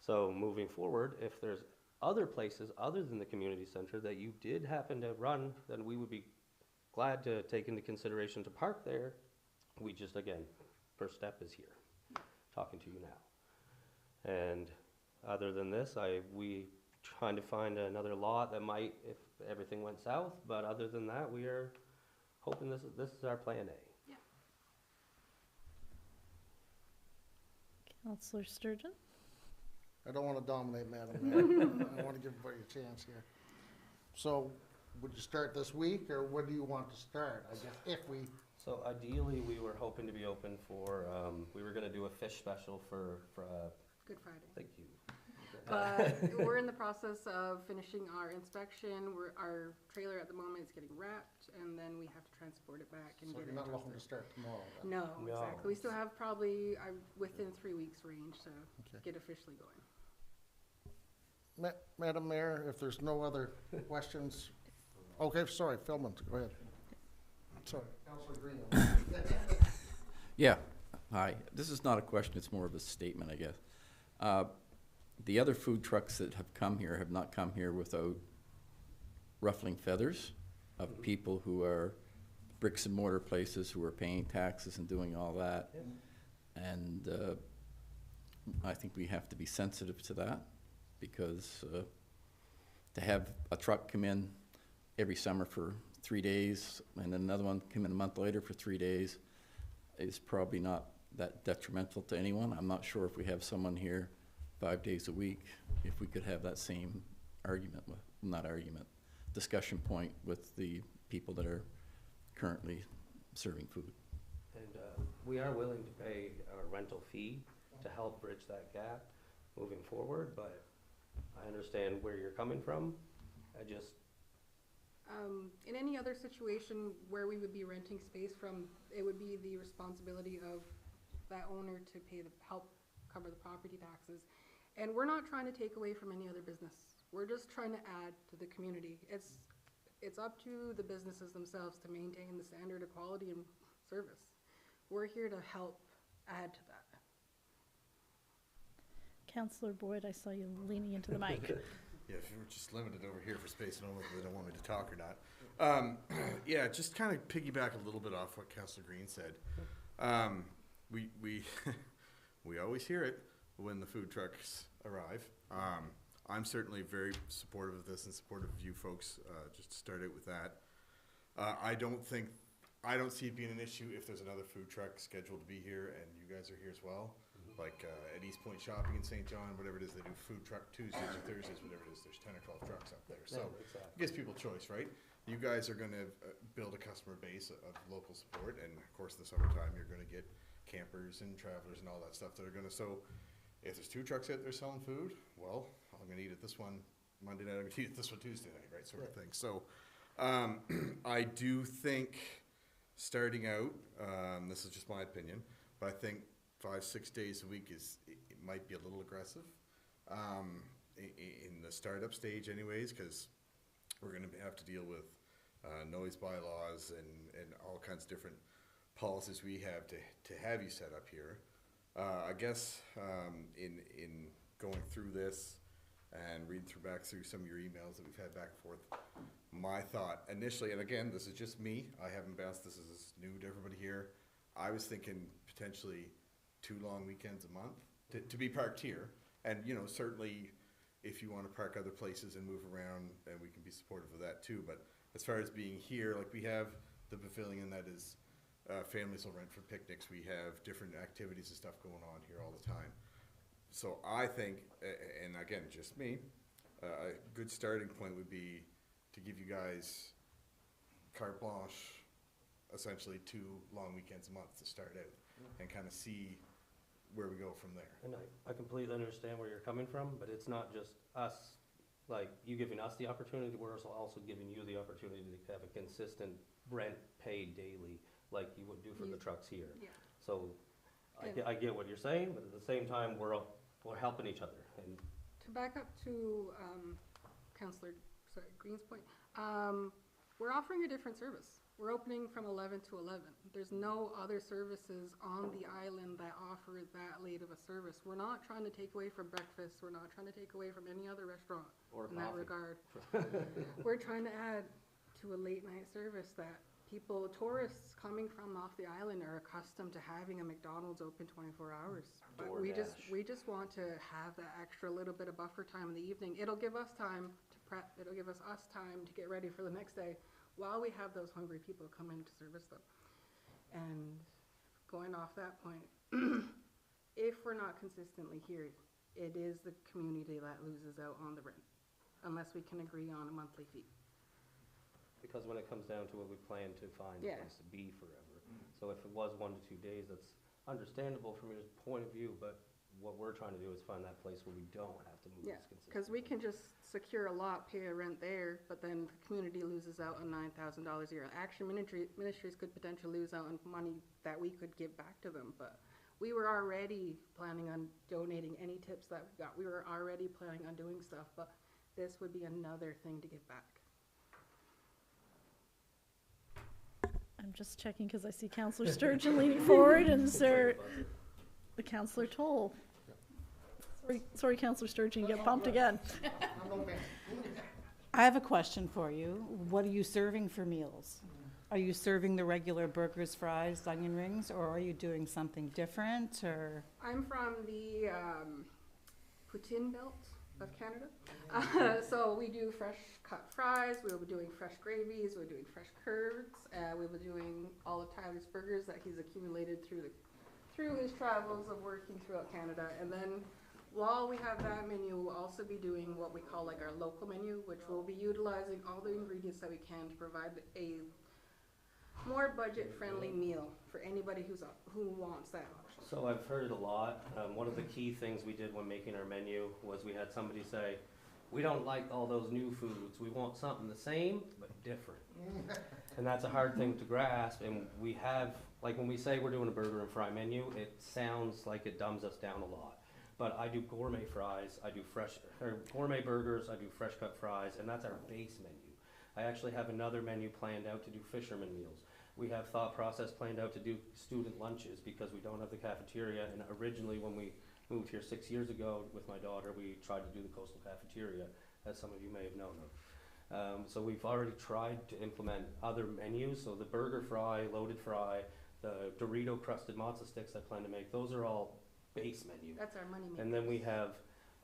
So moving forward, if there's other places other than the community center that you did happen to run, then we would be glad to take into consideration to park there. We just, again, first step is here, talking to you now. And other than this, we trying to find another lot that might, if everything went south, but other than that, we are hoping this is our plan A. Yeah. Councillor Sturgeon? I don't want to dominate, Madam Mayor. I want to give everybody a chance here. So, would you start this week, or when do you want to start? I guess if we. So ideally, we were hoping to be open for. We were going to do a fish special for. Good Friday. Thank you. But we're in the process of finishing our inspection. Our trailer at the moment is getting wrapped, and then we have to transport it back and So get you're it not looking to adjusted. start tomorrow then? No, No. exactly. We still have probably within 3 weeks range to Okay. get officially going. Madam Mayor, if there's no other questions. Okay, sorry, Philman, go ahead. Sorry, Councilor Green. Yeah, hi. This is not a question, it's more of a statement, I guess. The other food trucks that have come here have not come here without ruffling feathers of people who are bricks and mortar places who are paying taxes and doing all that. And I think we have to be sensitive to that, because to have a truck come in every summer for 3 days and another one come in a month later for 3 days is probably not that detrimental to anyone. I'm not sure if we have someone here 5 days a week, if we could have that same discussion point with the people that are currently serving food. And we are willing to pay a rental fee to help bridge that gap moving forward, but I understand where you're coming from. In any other situation where we would be renting space from, it would be the responsibility of that owner to help cover the property taxes. And we're not trying to take away from any other business. We're just trying to add to the community. It's up to the businesses themselves to maintain the standard of quality and service. We're here to help add to that. Councillor Boyd, I saw you leaning into the mic. Yeah, if we're just limited over here for space, I don't know if they don't want me to talk or not. Yeah, just kind of piggyback a little bit off what Councilor Green said. We we always hear it when the food trucks arrive. I'm certainly very supportive of this and supportive of you folks, just to start out with that. I don't see it being an issue if there's another food truck scheduled to be here and you guys are here as well. Like at East Point Shopping in St. John, whatever it is, they do food truck Tuesdays or Thursdays, whatever it is. There's 10 or 12 trucks up there. So exactly. it gives people choice, right? You guys are going to build a customer base of local support, and of course in the summertime you're going to get campers and travelers and all that stuff that are gonna, so if there's 2 trucks out there selling food, well, I'm gonna eat at this one Monday night, I'm gonna eat at this one Tuesday night, right, sort of thing. So, I do think starting out, this is just my opinion, but I think 5-6 days a week it might be a little aggressive, in the startup stage anyways, because we're gonna have to deal with noise bylaws and all kinds of different policies we have to have you set up here. I guess in going through this and reading back through some of your emails that we've had back and forth, my thought initially, and again, this is just me, I haven't bounced, this is new to everybody here, I was thinking potentially 2 long weekends a month to be parked here. And, you know, certainly if you want to park other places and move around, and we can be supportive of that too. But as far as being here, like we have the pavilion that is, families will rent for picnics. We have different activities and stuff going on here all the time. So I think, and again, just me, a good starting point would be to give you guys carte blanche, essentially 2 long weekends a month to start out and kind of see where we go from there. And I completely understand where you're coming from, but it's not just us, like you giving us the opportunity, we're also giving you the opportunity to have a consistent rent paid daily, like you would do for the trucks here. Yeah. So I get what you're saying, but at the same time, we're helping each other. And To back up to Councillor Green's point, we're offering a different service. We're opening from 11 to 11. There's no other services on the island that offer that late of a service. We're not trying to take away from breakfast. We're not trying to take away from any other restaurant or in that regard. We're trying to add to a late night service that people, tourists coming from off the island are accustomed to having a McDonald's open 24 hours. But we just want to have that extra little bit of buffer time in the evening. It'll give us time to prep. It'll give us time to get ready for the next day, while we have those hungry people come in to service them. And going off that point, if we're not consistently here, it is the community that loses out on the rent, unless we can agree on a monthly fee. because when it comes down to it, we plan to find a place to be forever. So if it was 1 to 2 days, that's understandable from your point of view, but what we're trying to do is find that place where we don't have to move as consistently. Because we can just secure a lot, pay a rent there, but then the community loses out on $9,000 a year. Action Ministries could potentially lose out on money that we could give back to them, but we were already planning on donating any tips that we got. We were already planning on doing stuff, but this would be another thing to give back. I'm just checking because I see Councillor Sturgeon leaning forward and Sir, the Councillor Toll. Sorry, Councillor Sturgeon, you get bumped again. I have a question for you. What are you serving for meals? Are you serving the regular burgers, fries, onion rings, or are you doing something different, or? I'm from the Poutine Belt of Canada. So we do fresh cut fries, we'll be doing fresh gravies, we're doing fresh curds, we'll be doing all of Tyler's burgers that he's accumulated through his travels of working throughout Canada. And then while we have that menu, we'll also be doing what we call like our local menu, which will be utilizing all the ingredients that we can to provide a more budget-friendly meal for anybody who wants that option. So I've heard it a lot. One of the key things we did when making our menu was we had somebody say, we don't like all those new foods. We want something the same, but different. And that's a hard thing to grasp. And we have, like when we say we're doing a burger and fry menu, it sounds like it dumbs us down a lot. But I do gourmet fries, I do gourmet burgers, I do fresh cut fries, and that's our base menu. I actually have another menu planned out to do fisherman meals. We have thought process planned out to do student lunches because we don't have the cafeteria. And originally when we moved here 6 years ago with my daughter, we tried to do the coastal cafeteria, as some of you may have known of. So we've already tried to implement other menus. So the burger fry, loaded fry, the Dorito crusted matzo sticks I plan to make, those are all base menu. That's our money maker. And then we have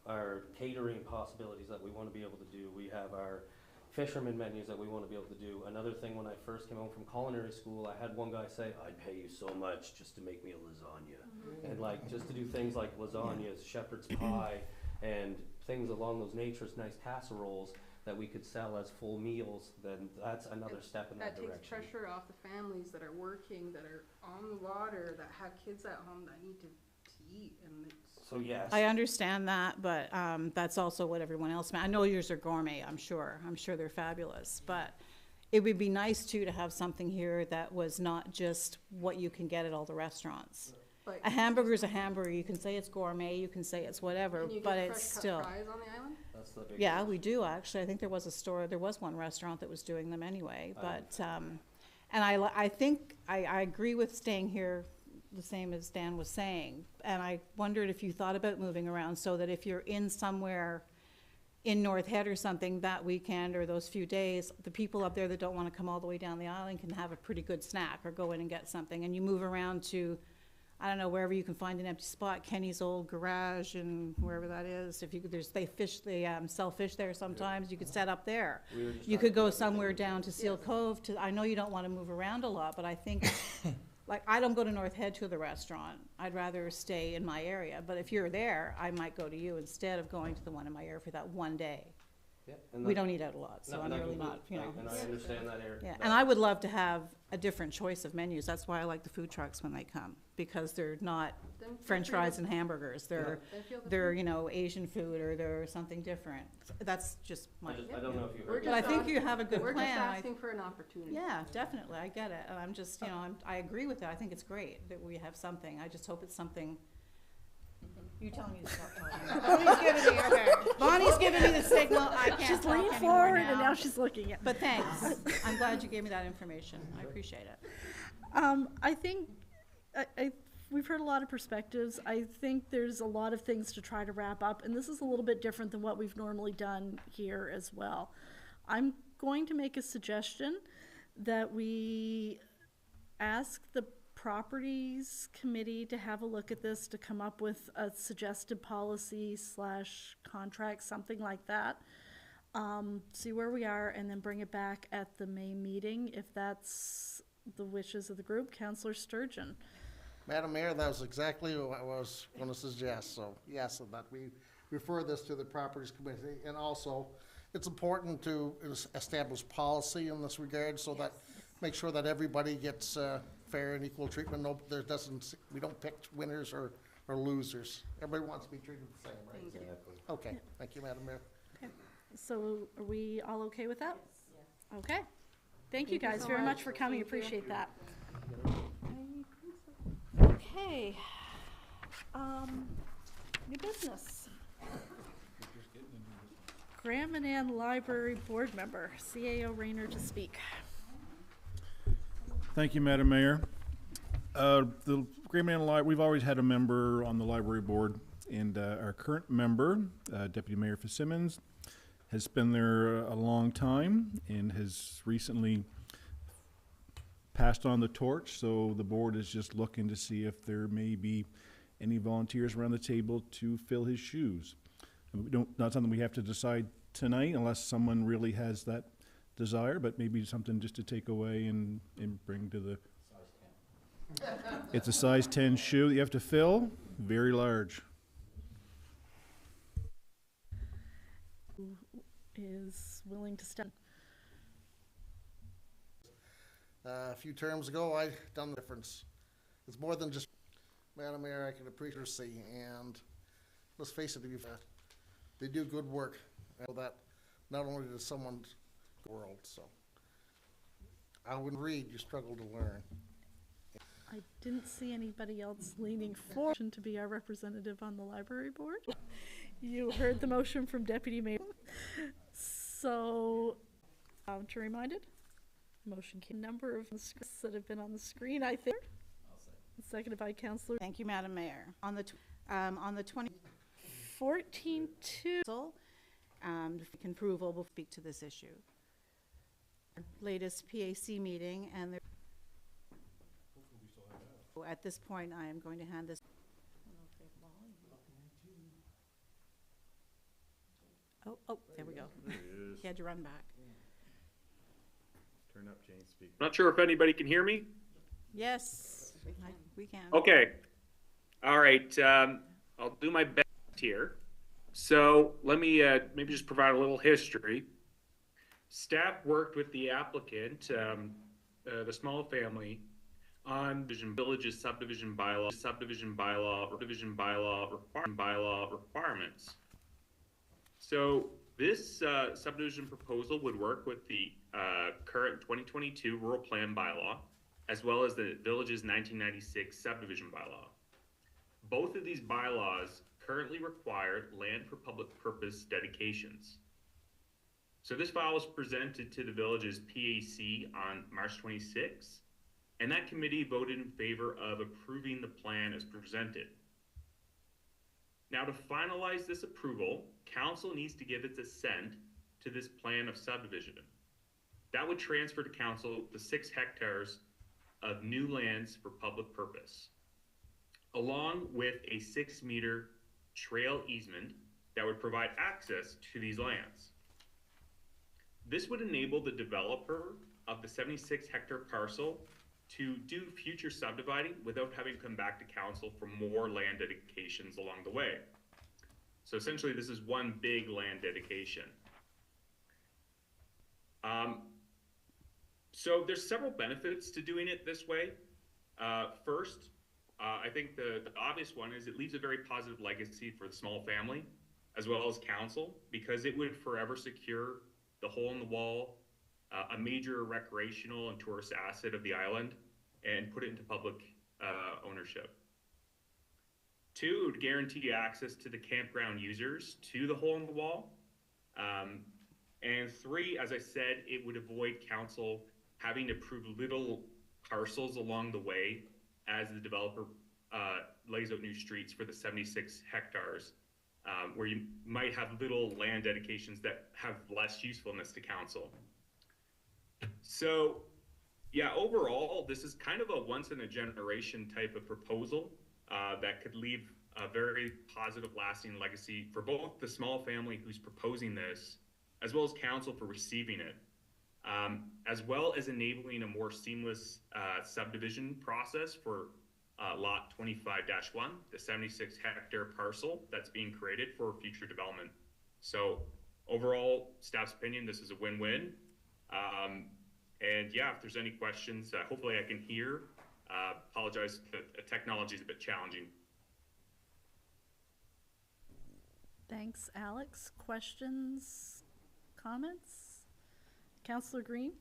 our catering possibilities that we want to be able to do. We have our fisherman menus that we want to be able to do. Another thing, when I first came home from culinary school, I had one guy say, I'd pay you so much just to make me a lasagna. And like, just to do things like lasagnas, shepherd's pie, and things along those natures, nice casseroles, that we could sell as full meals, then that's another step in that That takes direction. pressure off the families that are working, that are on the water, that have kids at home that need to eat, and it's. So yes. I understand that, but that's also what everyone else, I know yours are gourmet, I'm sure they're fabulous, but it would be nice too to have something here that was not just what you can get at all the restaurants. But A hamburger's a hamburger, you can say it's gourmet, you can say it's whatever, can you but get it's fresh cut still. fries on the island? That's the big Yeah, question. we do actually. I think there was one restaurant that was doing them anyway, but, and I think, I agree with staying here the same as Dan was saying. And I wondered if you thought about moving around so that if you're in somewhere in North Head or something that weekend or those few days, the people up there that don't want to come all the way down the island can have a pretty good snack or go in and get something. And you move around to, I don't know, wherever you can find an empty spot, Kenny's old garage and wherever that is. If you could, they sell fish there sometimes, you could set up there. We were just You talking could go about the somewhere same down to Seal Cove to, I know you don't want to move around a lot, but I think, like, I don't go to North Head to the restaurant. I'd rather stay in my area. But if you're there, I might go to you instead of going to the one in my area for that one day. Yeah, and We that- don't eat out a lot, so no, I'm that really can not, be- you know. And I understand that area. Yeah, and I would love to have a different choice of menus. That's why I like the food trucks when they come, because they're not Then feel French free to- fries and hamburgers. They're, Then feel they're, free. you know, Asian food or they're something different. That's just my, I don't know if you We're heard. but I just think you have a good We're just plan. I- asking for an opportunity. Yeah, definitely, I get it. And I'm just, you know, I agree with it. I think it's great that we have something. I just hope it's something. You telling me to stop talking. Bonnie's giving me, okay. Bonnie's giving me the signal. I can't She's talk leaning anymore forward and now. now she's looking at me. But thanks. I'm glad you gave me that information. I appreciate it. I think, we've heard a lot of perspectives. I think there's a lot of things to try to wrap up, and this is a little bit different than what we've normally done here as well. I'm going to make a suggestion that we ask the Properties Committee to have a look at this, to come up with a suggested policy / contract, something like that. See where we are, and then bring it back at the May meeting, if that's the wishes of the group. Councillor Sturgeon. Madam Mayor, that was exactly what I was going to suggest, so yes, and that we refer this to the Properties Committee. And also, it's important to establish policy in this regard so that, make sure that everybody gets fair and equal treatment. No, we don't pick winners or losers. Everybody wants to be treated the same, right? Exactly. Okay, thank you, Madam Mayor. So are we all okay with that? Yes. Okay. Thank you Thank you guys so very much. much for coming, Thank you. appreciate that. Okay. New business. Graham and Ann Library Board Member, CAO Rayner to speak. Thank you, Madam Mayor. The Graham Man Library, we've always had a member on the library board, and our current member, Deputy Mayor Fitzsimmons, has been there a long time and has recently passed on the torch, so the board is just looking to see if there may be any volunteers around the table to fill his shoes. And not something we have to decide tonight unless someone really has that desire, but maybe something just to take away and bring to the... It's a size 10 shoe that you have to fill, very large. Is willing to step. A few terms ago, I done the difference. It's more than just, Madam Mayor, I can appreciate her see, and let's face it, they do good work. I know that not only does someone's world, so. I wouldn't read, you struggle to learn. I didn't see anybody else leaning forward to be our representative on the library board. You heard the motion from Deputy Mayor. So, to reminded, motion came, number of scripts that have been on the screen, I think. Seconded by Councillor. Thank you, Madam Mayor. On the 14-2. Can approval will speak to this issue. Latest PAC meeting, and at this point, I am going to hand this. Oh, there we go. He had to run back. Turn up Jane's speaker. Not sure if anybody can hear me. Yes, we can. Okay. All right. I'll do my best here. So let me maybe just provide a little history. staff worked with the applicant, the small family, on village's subdivision bylaw requirements. So this subdivision proposal would work with the current 2022 rural plan bylaw, as well as the village's 1996 subdivision bylaw. Both of these bylaws currently require land for public purpose dedications. So this file was presented to the village's PAC on March 26, and that committee voted in favor of approving the plan as presented. Now, to finalize this approval, council needs to give its assent to this plan of subdivision. That would transfer to council the 6 hectares of new lands for public purpose, along with a 6-meter trail easement that would provide access to these lands. This would enable the developer of the 76-hectare parcel to do future subdividing without having to come back to council for more land dedications along the way. So essentially, this is one big land dedication. So there's several benefits to doing it this way. First, I think the obvious one is it leaves a very positive legacy for the small family, as well as council, because it would forever secure the hole in the wall, a major recreational and tourist asset of the island, and put it into public ownership. 2, it would guarantee access to the campground users to the hole in the wall. And 3, as I said, it would avoid council having to prove little parcels along the way as the developer lays out new streets for the 76 hectares, where you might have little land dedications that have less usefulness to council. So, yeah, overall, this is kind of a once-in-a-generation type of proposal that could leave a very positive, lasting legacy for both the small family who's proposing this, as well as council for receiving it, as well as enabling a more seamless subdivision process for lot 25-1, the 76-hectare parcel that's being created for future development. So overall, staff's opinion, this is a win-win. And yeah, if there's any questions, hopefully I can hear. Apologize, the technology is a bit challenging. Thanks, Alex. Questions, comments? Councillor Green?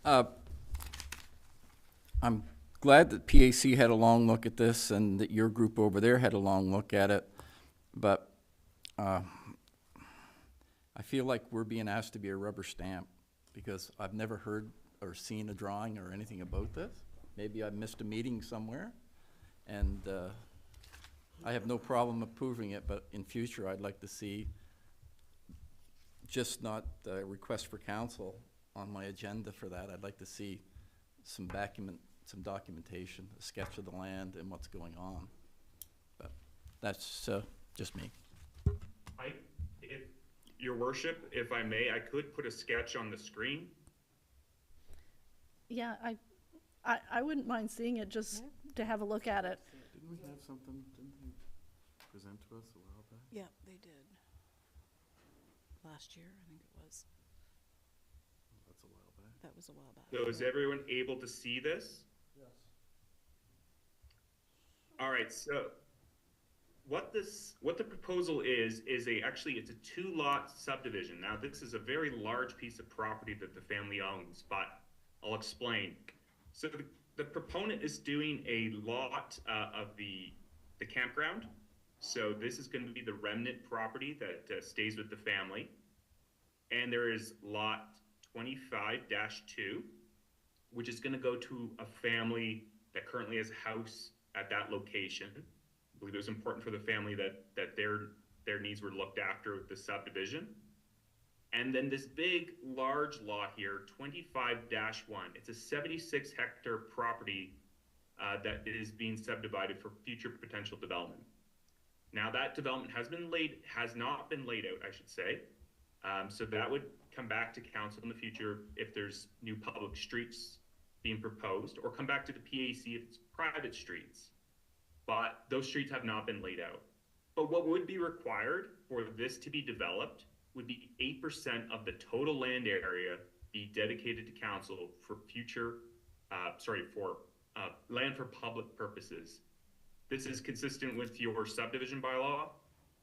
I'm glad that PAC had a long look at this and that your group over there had a long look at it, but I feel like we're being asked to be a rubber stamp because I've never heard or seen a drawing or anything about this. Maybe I missed a meeting somewhere, and I have no problem approving it, but in future I'd like to see just not a request for council on my agenda for that. I'd like to see some documentation, a sketch of the land and what's going on. But that's just me. Your worship, if I may, I could put a sketch on the screen. Yeah, I wouldn't mind seeing it just to have a look at it. Didn't we have something, didn't they present to us a while back? Yeah, they did. Last year, I think it was. That's a while back. That was a while back. So is everyone able to see this? Yes. All right, so what the proposal is actually it's a 2-lot subdivision. Now this is a very large piece of property that the family owns, but I'll explain. So the proponent is doing a lot of the campground. So this is going to be the remnant property that stays with the family. And there is lot 25-2, which is going to go to a family that currently has a house at that location. I believe it was important for the family that their needs were looked after with the subdivision. And then this big, large lot here, 25-1, it's a 76-hectare property that is being subdivided for future potential development. Now that development has not been laid out, I should say. So that would come back to council in the future if there's new public streets being proposed, or come back to the PAC if it's private streets. But those streets have not been laid out. But what would be required for this to be developed would be 8% of the total land area be dedicated to council for land for public purposes. This is consistent with your subdivision bylaw.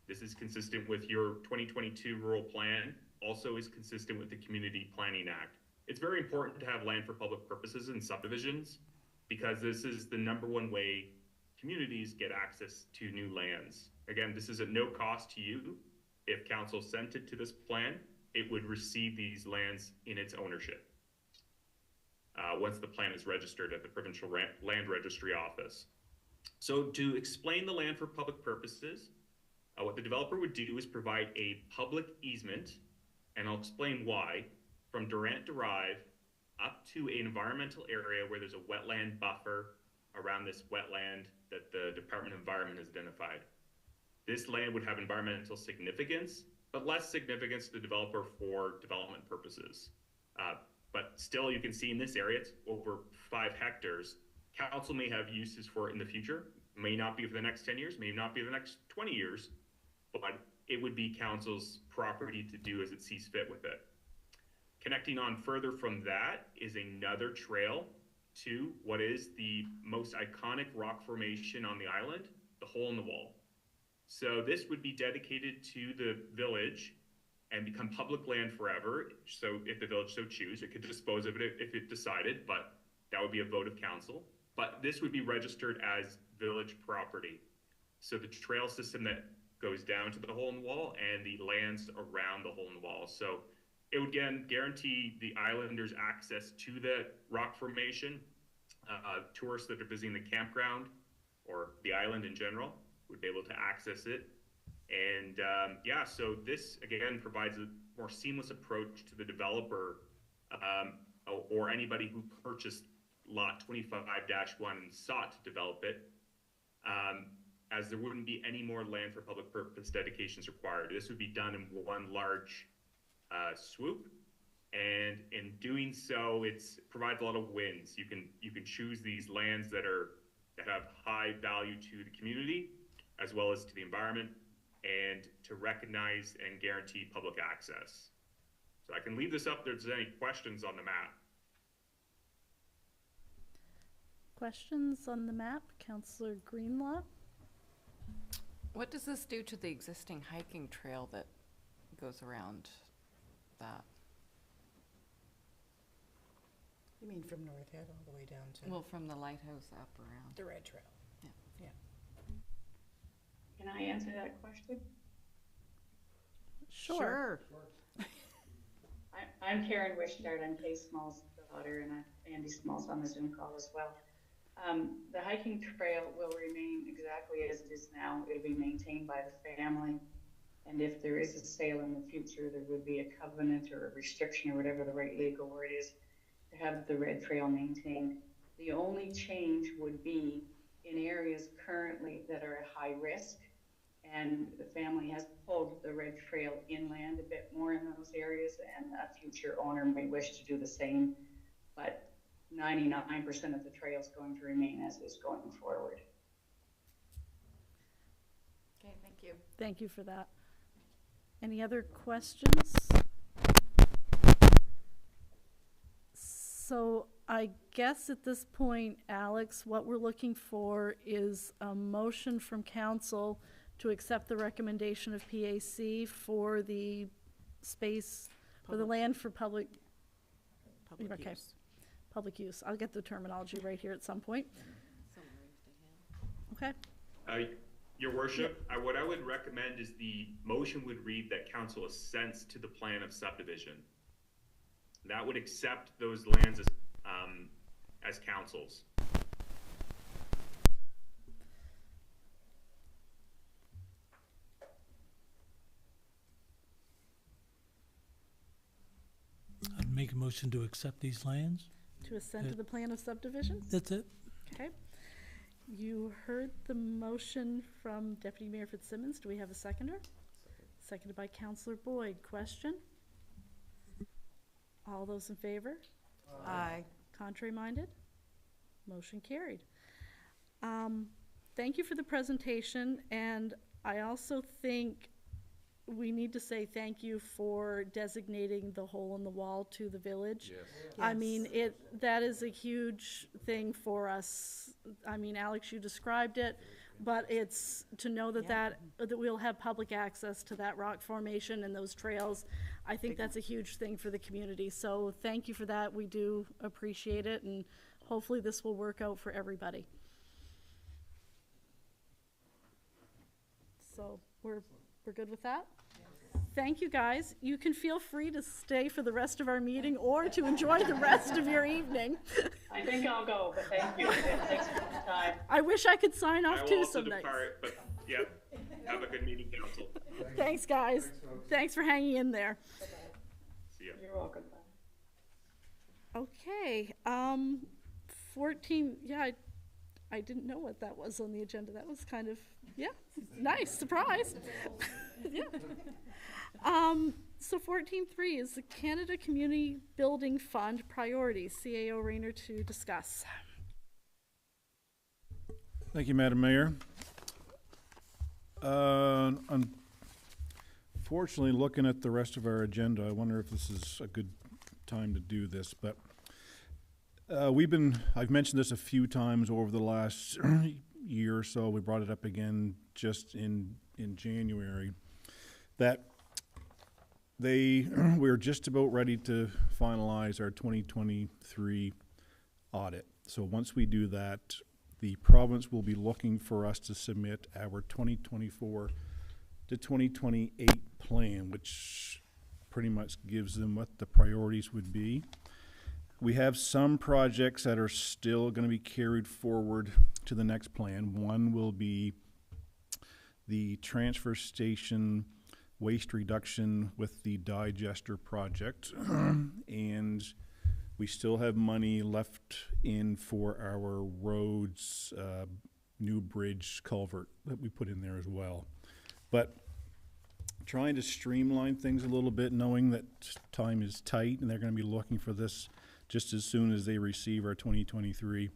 This is consistent with your 2022 rural plan, also is consistent with the Community Planning Act. It's very important to have land for public purposes in subdivisions because this is the #1 way communities get access to new lands. Again, this is at no cost to you. If council sent it to this plan, it would receive these lands in its ownership once the plan is registered at the Provincial Land Registry Office. So to explain the land for public purposes, what the developer would do is provide a public easement, and I'll explain why, from Durant Drive up to an environmental area where there's a wetland buffer around this wetland that the Department of Environment has identified. This land would have environmental significance, but less significance to the developer for development purposes. But still, you can see in this area, it's over 5 hectares. Council may have uses for it in the future, may not be for the next 10 years, may not be for the next 20 years, but it would be council's property to do as it sees fit with it. Connecting on further from that is another trail to what is the most iconic rock formation on the island, the Hole in the Wall. So this would be dedicated to the village and become public land forever. So if the village so choose, it could dispose of it if it decided, but that would be a vote of council. But this would be registered as village property. So the trail system that goes down to the Hole in the Wall and the lands around the Hole in the Wall. So it would again guarantee the islanders access to the rock formation. Tourists that are visiting the campground or the island in general would be able to access it. And so this again provides a more seamless approach to the developer or anybody who purchased lot 25-1 and sought to develop it, as there wouldn't be any more land for public purpose dedications required. This would be done in one large swoop, and in doing so, it provides a lot of wins. You can choose these lands that have high value to the community, as well as to the environment, and to recognize and guarantee public access. So I can leave this up there if there's any questions on the map. Questions on the map? Councillor Greenlaw? What does this do to the existing hiking trail that goes around that? You mean from North Head all the way down to? Well, from the lighthouse up around. The Red Trail. Yeah. Yeah. Can I answer that question? Sure. I'm Karen Wishart. I'm Kay Small's daughter, and Andy Small's on the Zoom call as well. The hiking trail will remain exactly as it is now. It'll be maintained by the family. And if there is a sale in the future, there would be a covenant or a restriction or whatever the right legal word is to have the Red Trail maintained. The only change would be in areas currently that are at high risk, and the family has pulled the Red Trail inland a bit more in those areas, and a future owner may wish to do the same, but 99% of the trail is going to remain as is going forward. Okay, thank you. Thank you for that. Any other questions? So I guess at this point, Alex, what we're looking for is a motion from council to accept the recommendation of PAC for the space, for the land for public use. Public use. I'll get the terminology right here at some point. Okay. Your worship, what I would recommend is the motion would read that council assents to the plan of subdivision. That would accept those lands as councils. I'd make a motion to accept these lands. To assent to the plan of subdivision? That's it. Okay. You heard the motion from Deputy Mayor Fitzsimmons. Do we have a seconder? Seconded by Councillor Boyd. Question? All those in favor? Aye. Contrary minded? Motion carried. Thank you for the presentation, and I also think we need to say thank you for designating the hole in the wall to the village. Yes. I mean, that is a huge thing for us. I mean, Alex, you described it, but it's to know that that we'll have public access to that rock formation and those trails. I think that's a huge thing for the community. So thank you for that. We do appreciate it, and hopefully this will work out for everybody. So we're good with that? Thank you, guys. You can feel free to stay for the rest of our meeting or to enjoy the rest of your evening. I think I'll go, but thank you. Thanks for the time. I wish I could sign off I will too also some nights. depart, but yep. Have a good meeting, council. Thanks, guys. Thanks for hanging in there. See ya. You're welcome. Okay, 14, yeah, I didn't know what that was on the agenda. That was kind of, yeah, nice, surprise. Yeah. So 14.3 is the Canada Community Building Fund priorities. CAO Rayner to discuss. Thank you, Madam Mayor. Unfortunately, looking at the rest of our agenda, I wonder if this is a good time to do this, but I've mentioned this a few times over the last year or so. We brought it up again just in January, that we're just about ready to finalize our 2023 audit. So once we do that, the province will be looking for us to submit our 2024 to 2028 plan, which pretty much gives them what the priorities would be. We have some projects that are still going to be carried forward to the next plan. One will be the transfer station waste reduction with the digester project. And we still have money left in for our roads, new bridge culvert that we put in there as well. But trying to streamline things a little bit, knowing that time is tight and they're going to be looking for this just as soon as they receive our 2023.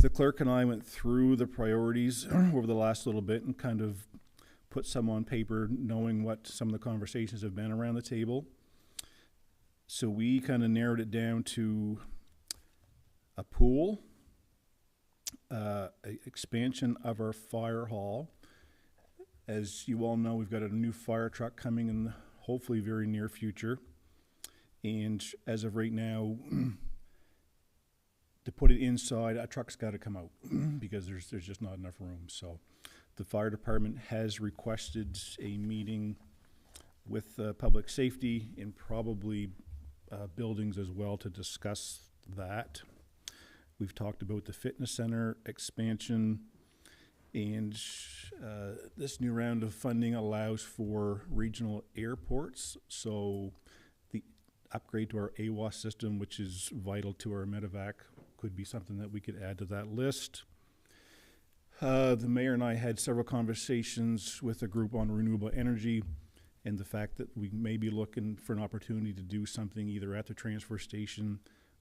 The clerk and I went through the priorities over the last little bit and kind of put some on paper, knowing what some of the conversations have been around the table. So we kind of narrowed it down to a pool, expansion of our fire hall. As you all know, we've got a new fire truck coming in the hopefully very near future. And as of right now, to put it inside, a truck's got to come out because there's just not enough room. So the fire department has requested a meeting with public safety and probably buildings as well to discuss that. We've talked about the fitness center expansion, and this new round of funding allows for regional airports. So the upgrade to our AWAS system, which is vital to our medevac, could be something that we could add to that list. The mayor and I had several conversations with a group on renewable energy and the fact that we may be looking for an opportunity to do something either at the transfer station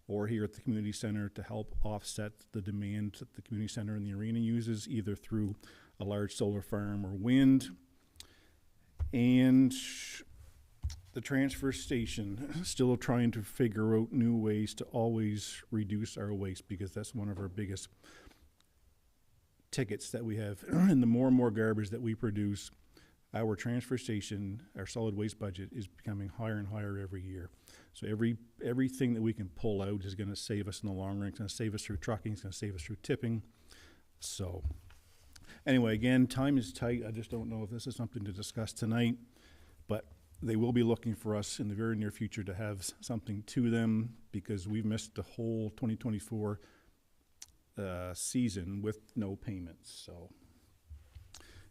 or here at the community center to help offset the demand that the community center and the arena uses, either through a large solar farm or wind. And the transfer station, still trying to figure out new ways to always reduce our waste, because that's one of our biggest tickets that we have. And the more and more garbage that we produce, our transfer station, our solid waste budget is becoming higher and higher every year. So everything that we can pull out is going to save us in the long run. It's going to save us through trucking. It's going to save us through tipping. So anyway, again, time is tight. I just don't know if this is something to discuss tonight, but they will be looking for us in the very near future to have something to them, because we've missed the whole 2024 season with no payments. So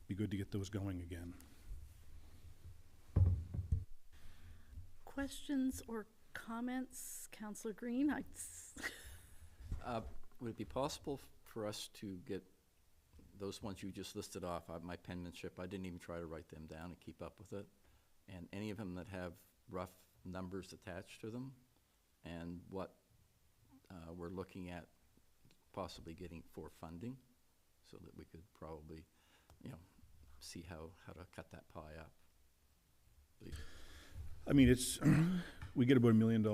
be good to get those going again. Questions or comments, Councillor Green? Would it be possible for us to get those ones you just listed off? I have my penmanship. I didn't even try to write them down and keep up with it. And any of them that have rough numbers attached to them, and what we're looking at possibly getting for funding, so that we could probably, see how to cut that pie up. I mean, it's, we get about $1 million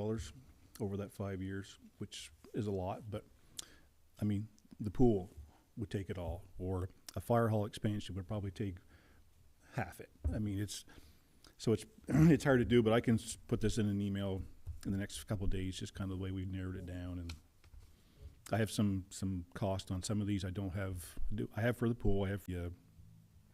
over that 5 years, which is a lot, but, I mean, the pool would take it all, or a fire hall expansion would probably take half it. I mean, it's it's hard to do, but I can put this in an email in the next couple of days, just kind of the way we've narrowed it down. And I have some cost on some of these. I have for the pool, I have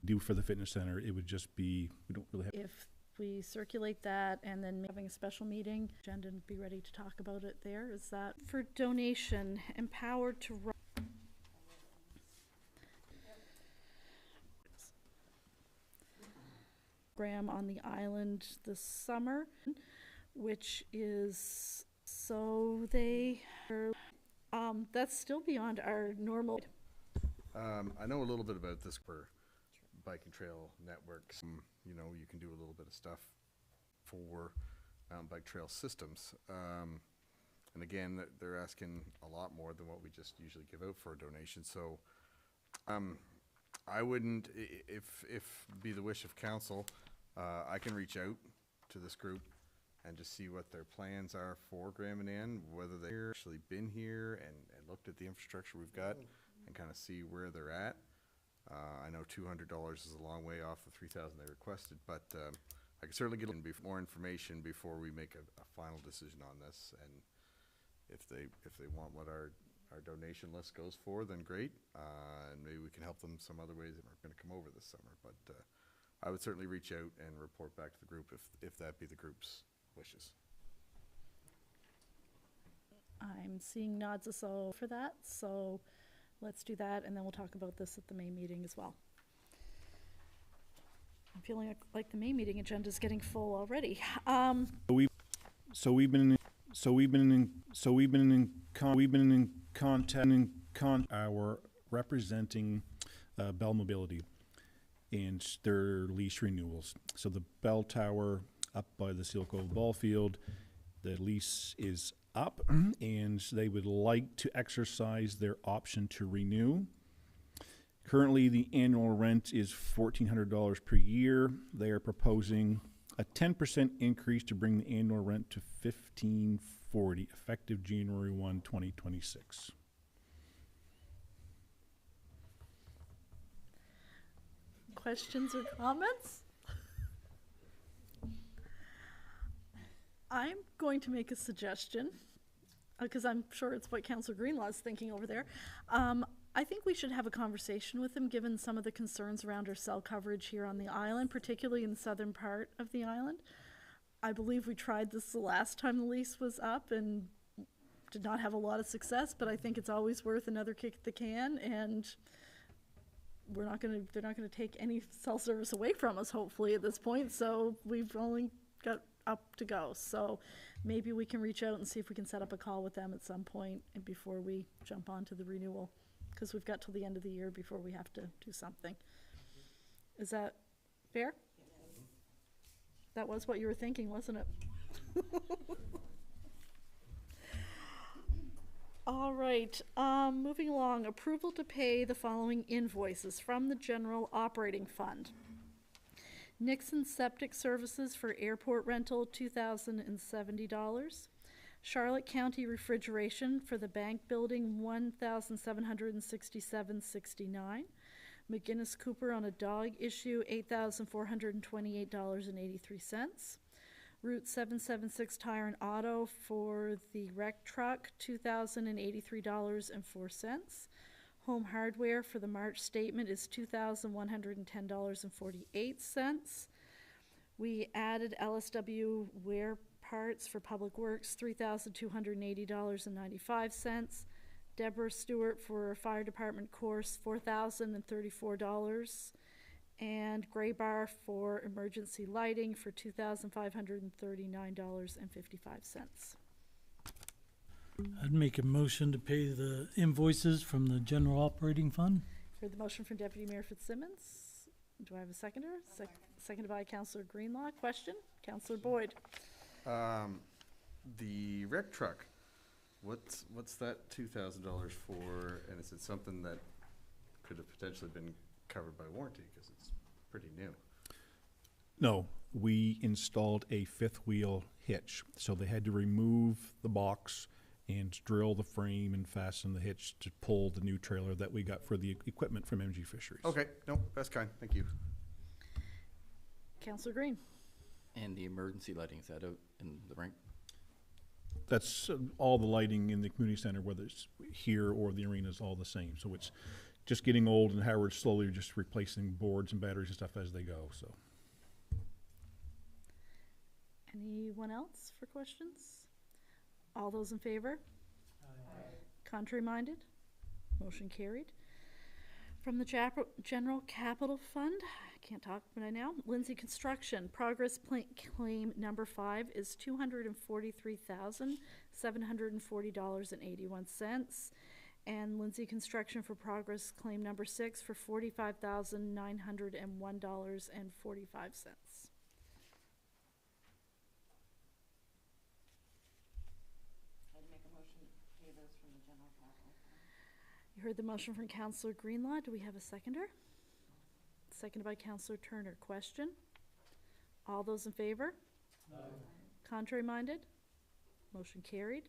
do for the fitness center. It would just be, we don't really have. If we circulate that and then having a special meeting, agenda and be ready to talk about it there. Is that for donation, empowered to run? Program on the island this summer, which is so they that's still beyond our normal. I know a little bit about this for bike and trail networks. You know, you can do a little bit of stuff for bike trail systems. And again, they're asking a lot more than what we just usually give out for a donation. So I wouldn't, if be the wish of council, I can reach out to this group and just see what their plans are for Grand Manan, whether they've actually been here and looked at the infrastructure we've got and kind of see where they're at. I know $200 is a long way off the $3,000 they requested, but I can certainly get more information before we make a final decision on this. And if they want what our donation list goes for, then great. And maybe we can help them some other ways that are going to come over this summer. But I would certainly reach out and report back to the group if that be the group's wishes. I'm seeing nods of so for that, so let's do that, and then we'll talk about this at the May meeting as well. I'm feeling like the May meeting agenda is getting full already. We've been in contact our representing Bell Mobility and their lease renewals. So the Bell Tower up by the Seal Cove ball field, the lease is up and they would like to exercise their option to renew. Currently, the annual rent is $1,400 per year. They are proposing a 10% increase to bring the annual rent to $1,540, effective January 1, 2026. Questions or comments? I'm going to make a suggestion, because I'm sure it's what Councillor Greenlaw is thinking over there. I think we should have a conversation with them, given some of the concerns around our cell coverage here on the island, particularly in the southern part of the island. I believe we tried this the last time the lease was up and did not have a lot of success, but I think it's always worth another kick at the can, and they're not going to take any cell service away from us, hopefully, at this point, so we've only got up to go. So maybe we can reach out and see if we can set up a call with them at some point and before we jump onto the renewal, because we've got till the end of the year before we have to do something. Is that fair? That was what you were thinking, wasn't it? All right, moving along. Approval to pay the following invoices from the General Operating Fund. Nixon Septic Services for airport rental, $2,070. Charlotte County Refrigeration for the bank building, $1,767.69. McGinnis Cooper on a dog issue, $8,428.83. Route 776 Tire and Auto for the wreck truck, $2,083.04. Home Hardware for the March statement is $2,110.48. We added LSW Wear Parts for Public Works, $3,280.95. Deborah Stewart for Fire Department course, $4,034. And Gray Bar for emergency lighting for $2,539.55. I'd make a motion to pay the invoices from the general operating fund. Heard the motion from Deputy Mayor Fitzsimmons. Do I have a seconder? Seconded by Councillor Greenlaw. Question? Councillor Boyd. The wreck truck, what's that $2,000 for? And is it something that could have potentially been covered by warranty, because it's pretty new? No, we installed a fifth wheel hitch. So they had to remove the box and drill the frame and fasten the hitch to pull the new trailer that we got for the equipment from MG Fisheries. Okay, no, that's kind, thank you. Councillor Green. And the emergency lighting, is that out in the rink? That's all the lighting in the community center, whether it's here or the arena, is all the same. So it's just getting old, and Howard's slowly just replacing boards and batteries and stuff as they go, so. Anyone else for questions? All those in favor? Aye. Contrary minded? Motion carried. From the General Capital Fund, I can't talk right now. Lindsay Construction, progress claim number 5 is $243,740.81. And Lindsay Construction for progress claim number 6 for $45,901.45. You heard the motion from Councillor Greenlaw. Do we have a seconder? Seconded by Councillor Turner. Question? All those in favor? Aye. Contrary minded? Motion carried.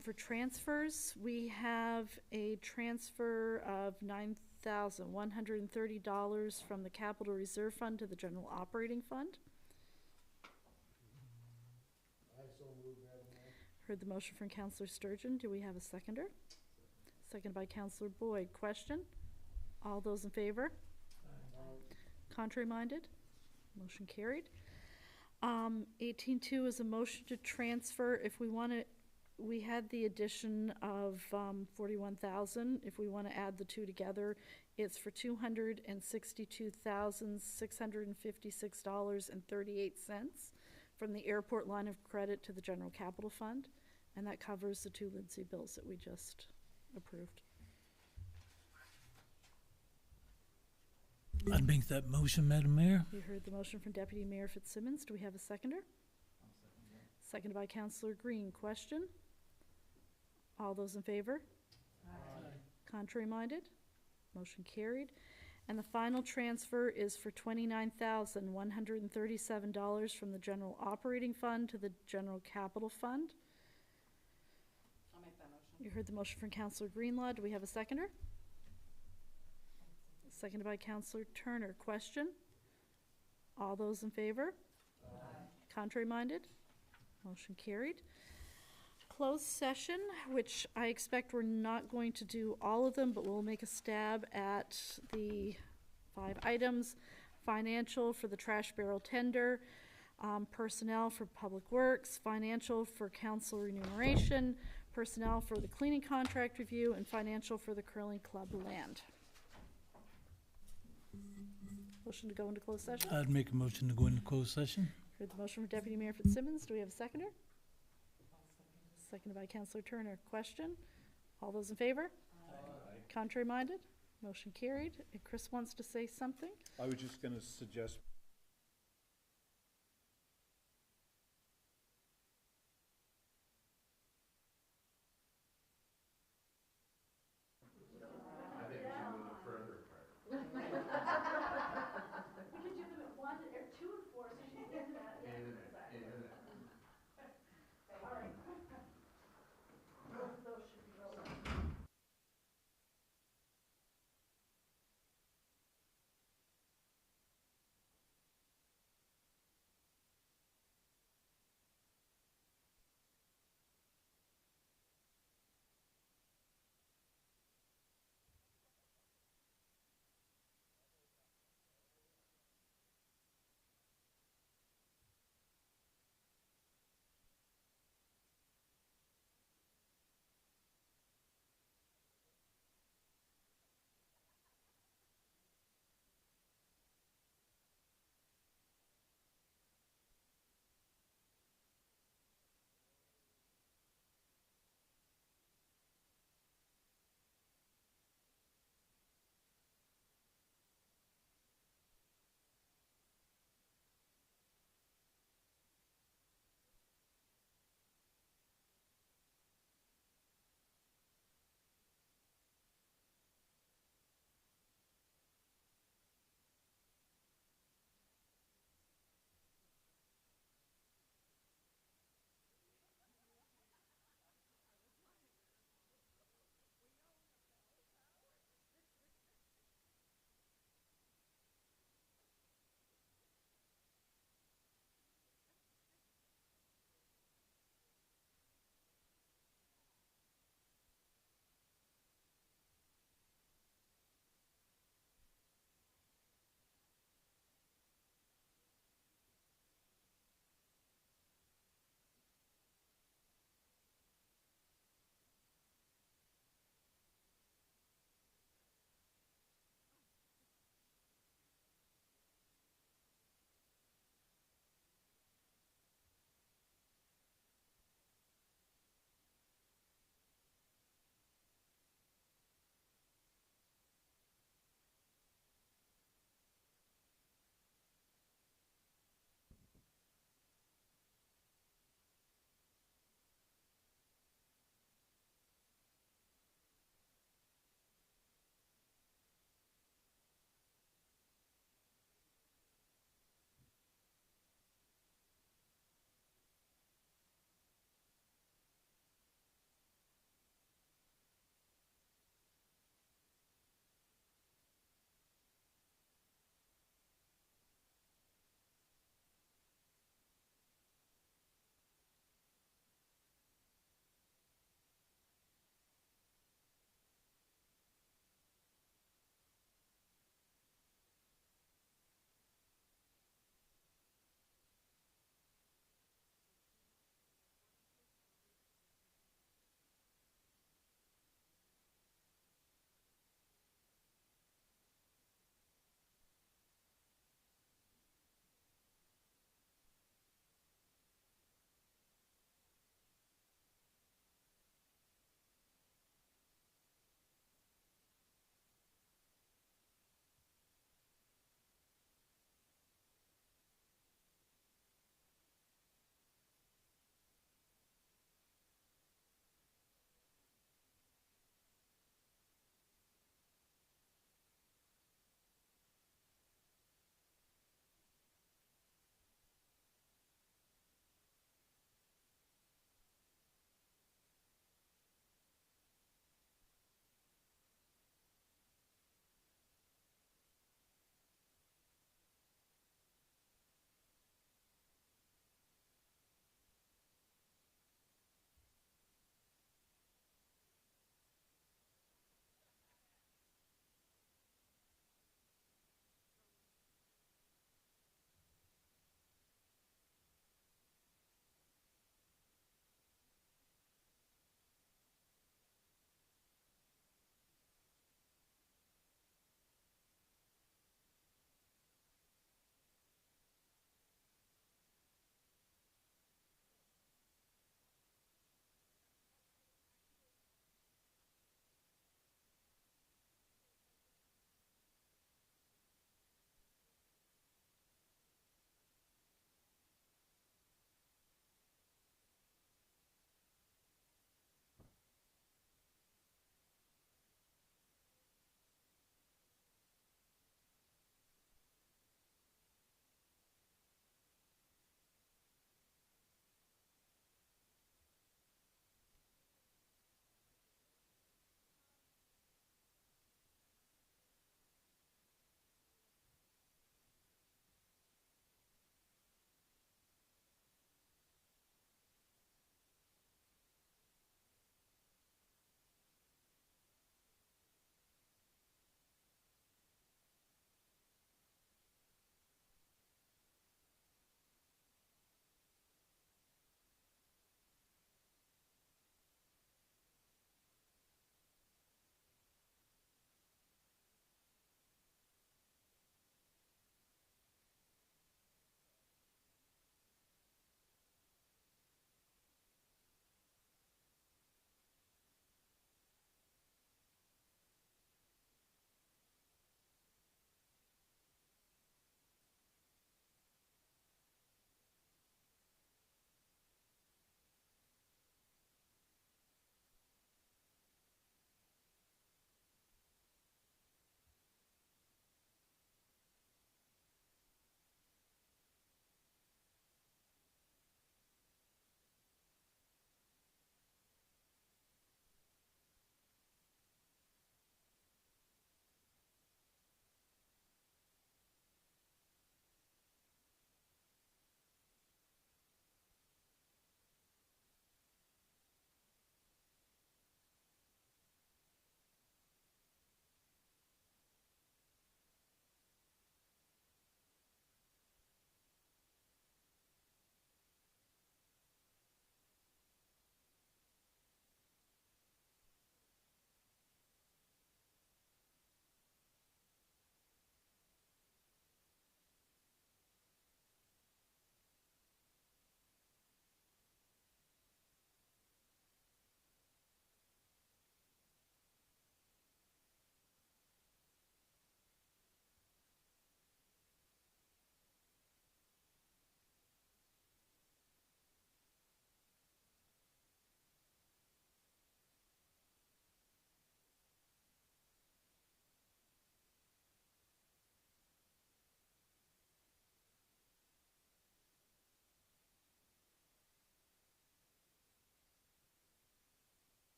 For transfers, we have a transfer of $9,130 from the Capital Reserve Fund to the General Operating Fund. Heard the motion from Councillor Sturgeon. Do we have a seconder? Seconded by Councillor Boyd. Question? All those in favor? Aye. Contrary minded? Motion carried. 18.2 is a motion to transfer. If we want to, we had the addition of 41,000. If we want to add the two together, it's for $262,656.38 from the airport line of credit to the General Capital Fund, and that covers the 2 Lindsay bills that we just approved. I'd make that motion, Madam Mayor. You heard the motion from Deputy Mayor Fitzsimmons. Do we have a seconder? Seconded by Councillor Green. Question? All those in favor? Aye. Contrary minded? Motion carried. And the final transfer is for $29,137 from the General Operating Fund to the General Capital Fund. I'll make that motion. You heard the motion from Councillor Greenlaw. Do we have a seconder? Seconded by Councillor Turner. Question? All those in favor? Aye. Contrary minded? Motion carried. Closed session, which I expect we're not going to do all of them, but we'll make a stab at the 5 items. Financial for the trash barrel tender, personnel for public works, financial for council remuneration, personnel for the cleaning contract review, and financial for the curling club land. Motion to go into closed session? I'd make a motion to go into closed session. Heard the motion from Deputy Mayor Fitzsimmons. Do we have a seconder? Seconded by Councillor Turner. Question? All those in favor? Aye. Contrary minded? Motion carried. If Chris wants to say something? I was just gonna suggest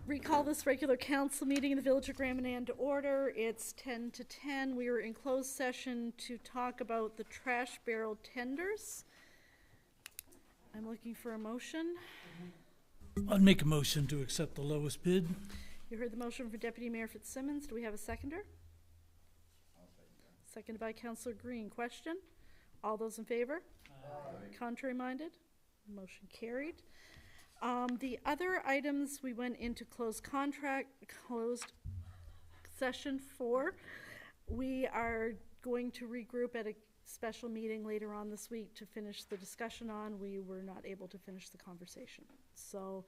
recall this regular council meeting in the Village of Grand Manan to order. It's 10 to 10. We are in closed session to talk about the trash barrel tenders. I'm looking for a motion. I'd make a motion to accept the lowest bid. You heard the motion from Deputy Mayor Fitzsimmons. Do we have a seconder? Seconded by Councillor Green. Question? All those in favor? Aye. Contrary minded? Motion carried. The other items we went into closed session for. We are going to regroup at a special meeting later on this week to finish the discussion on. We were not able to finish the conversation. So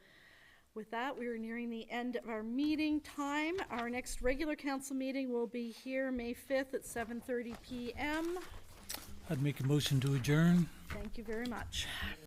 with that, we are nearing the end of our meeting time. Our next regular council meeting will be here May 5th at 7:30 p.m. I'd make a motion to adjourn. Thank you very much.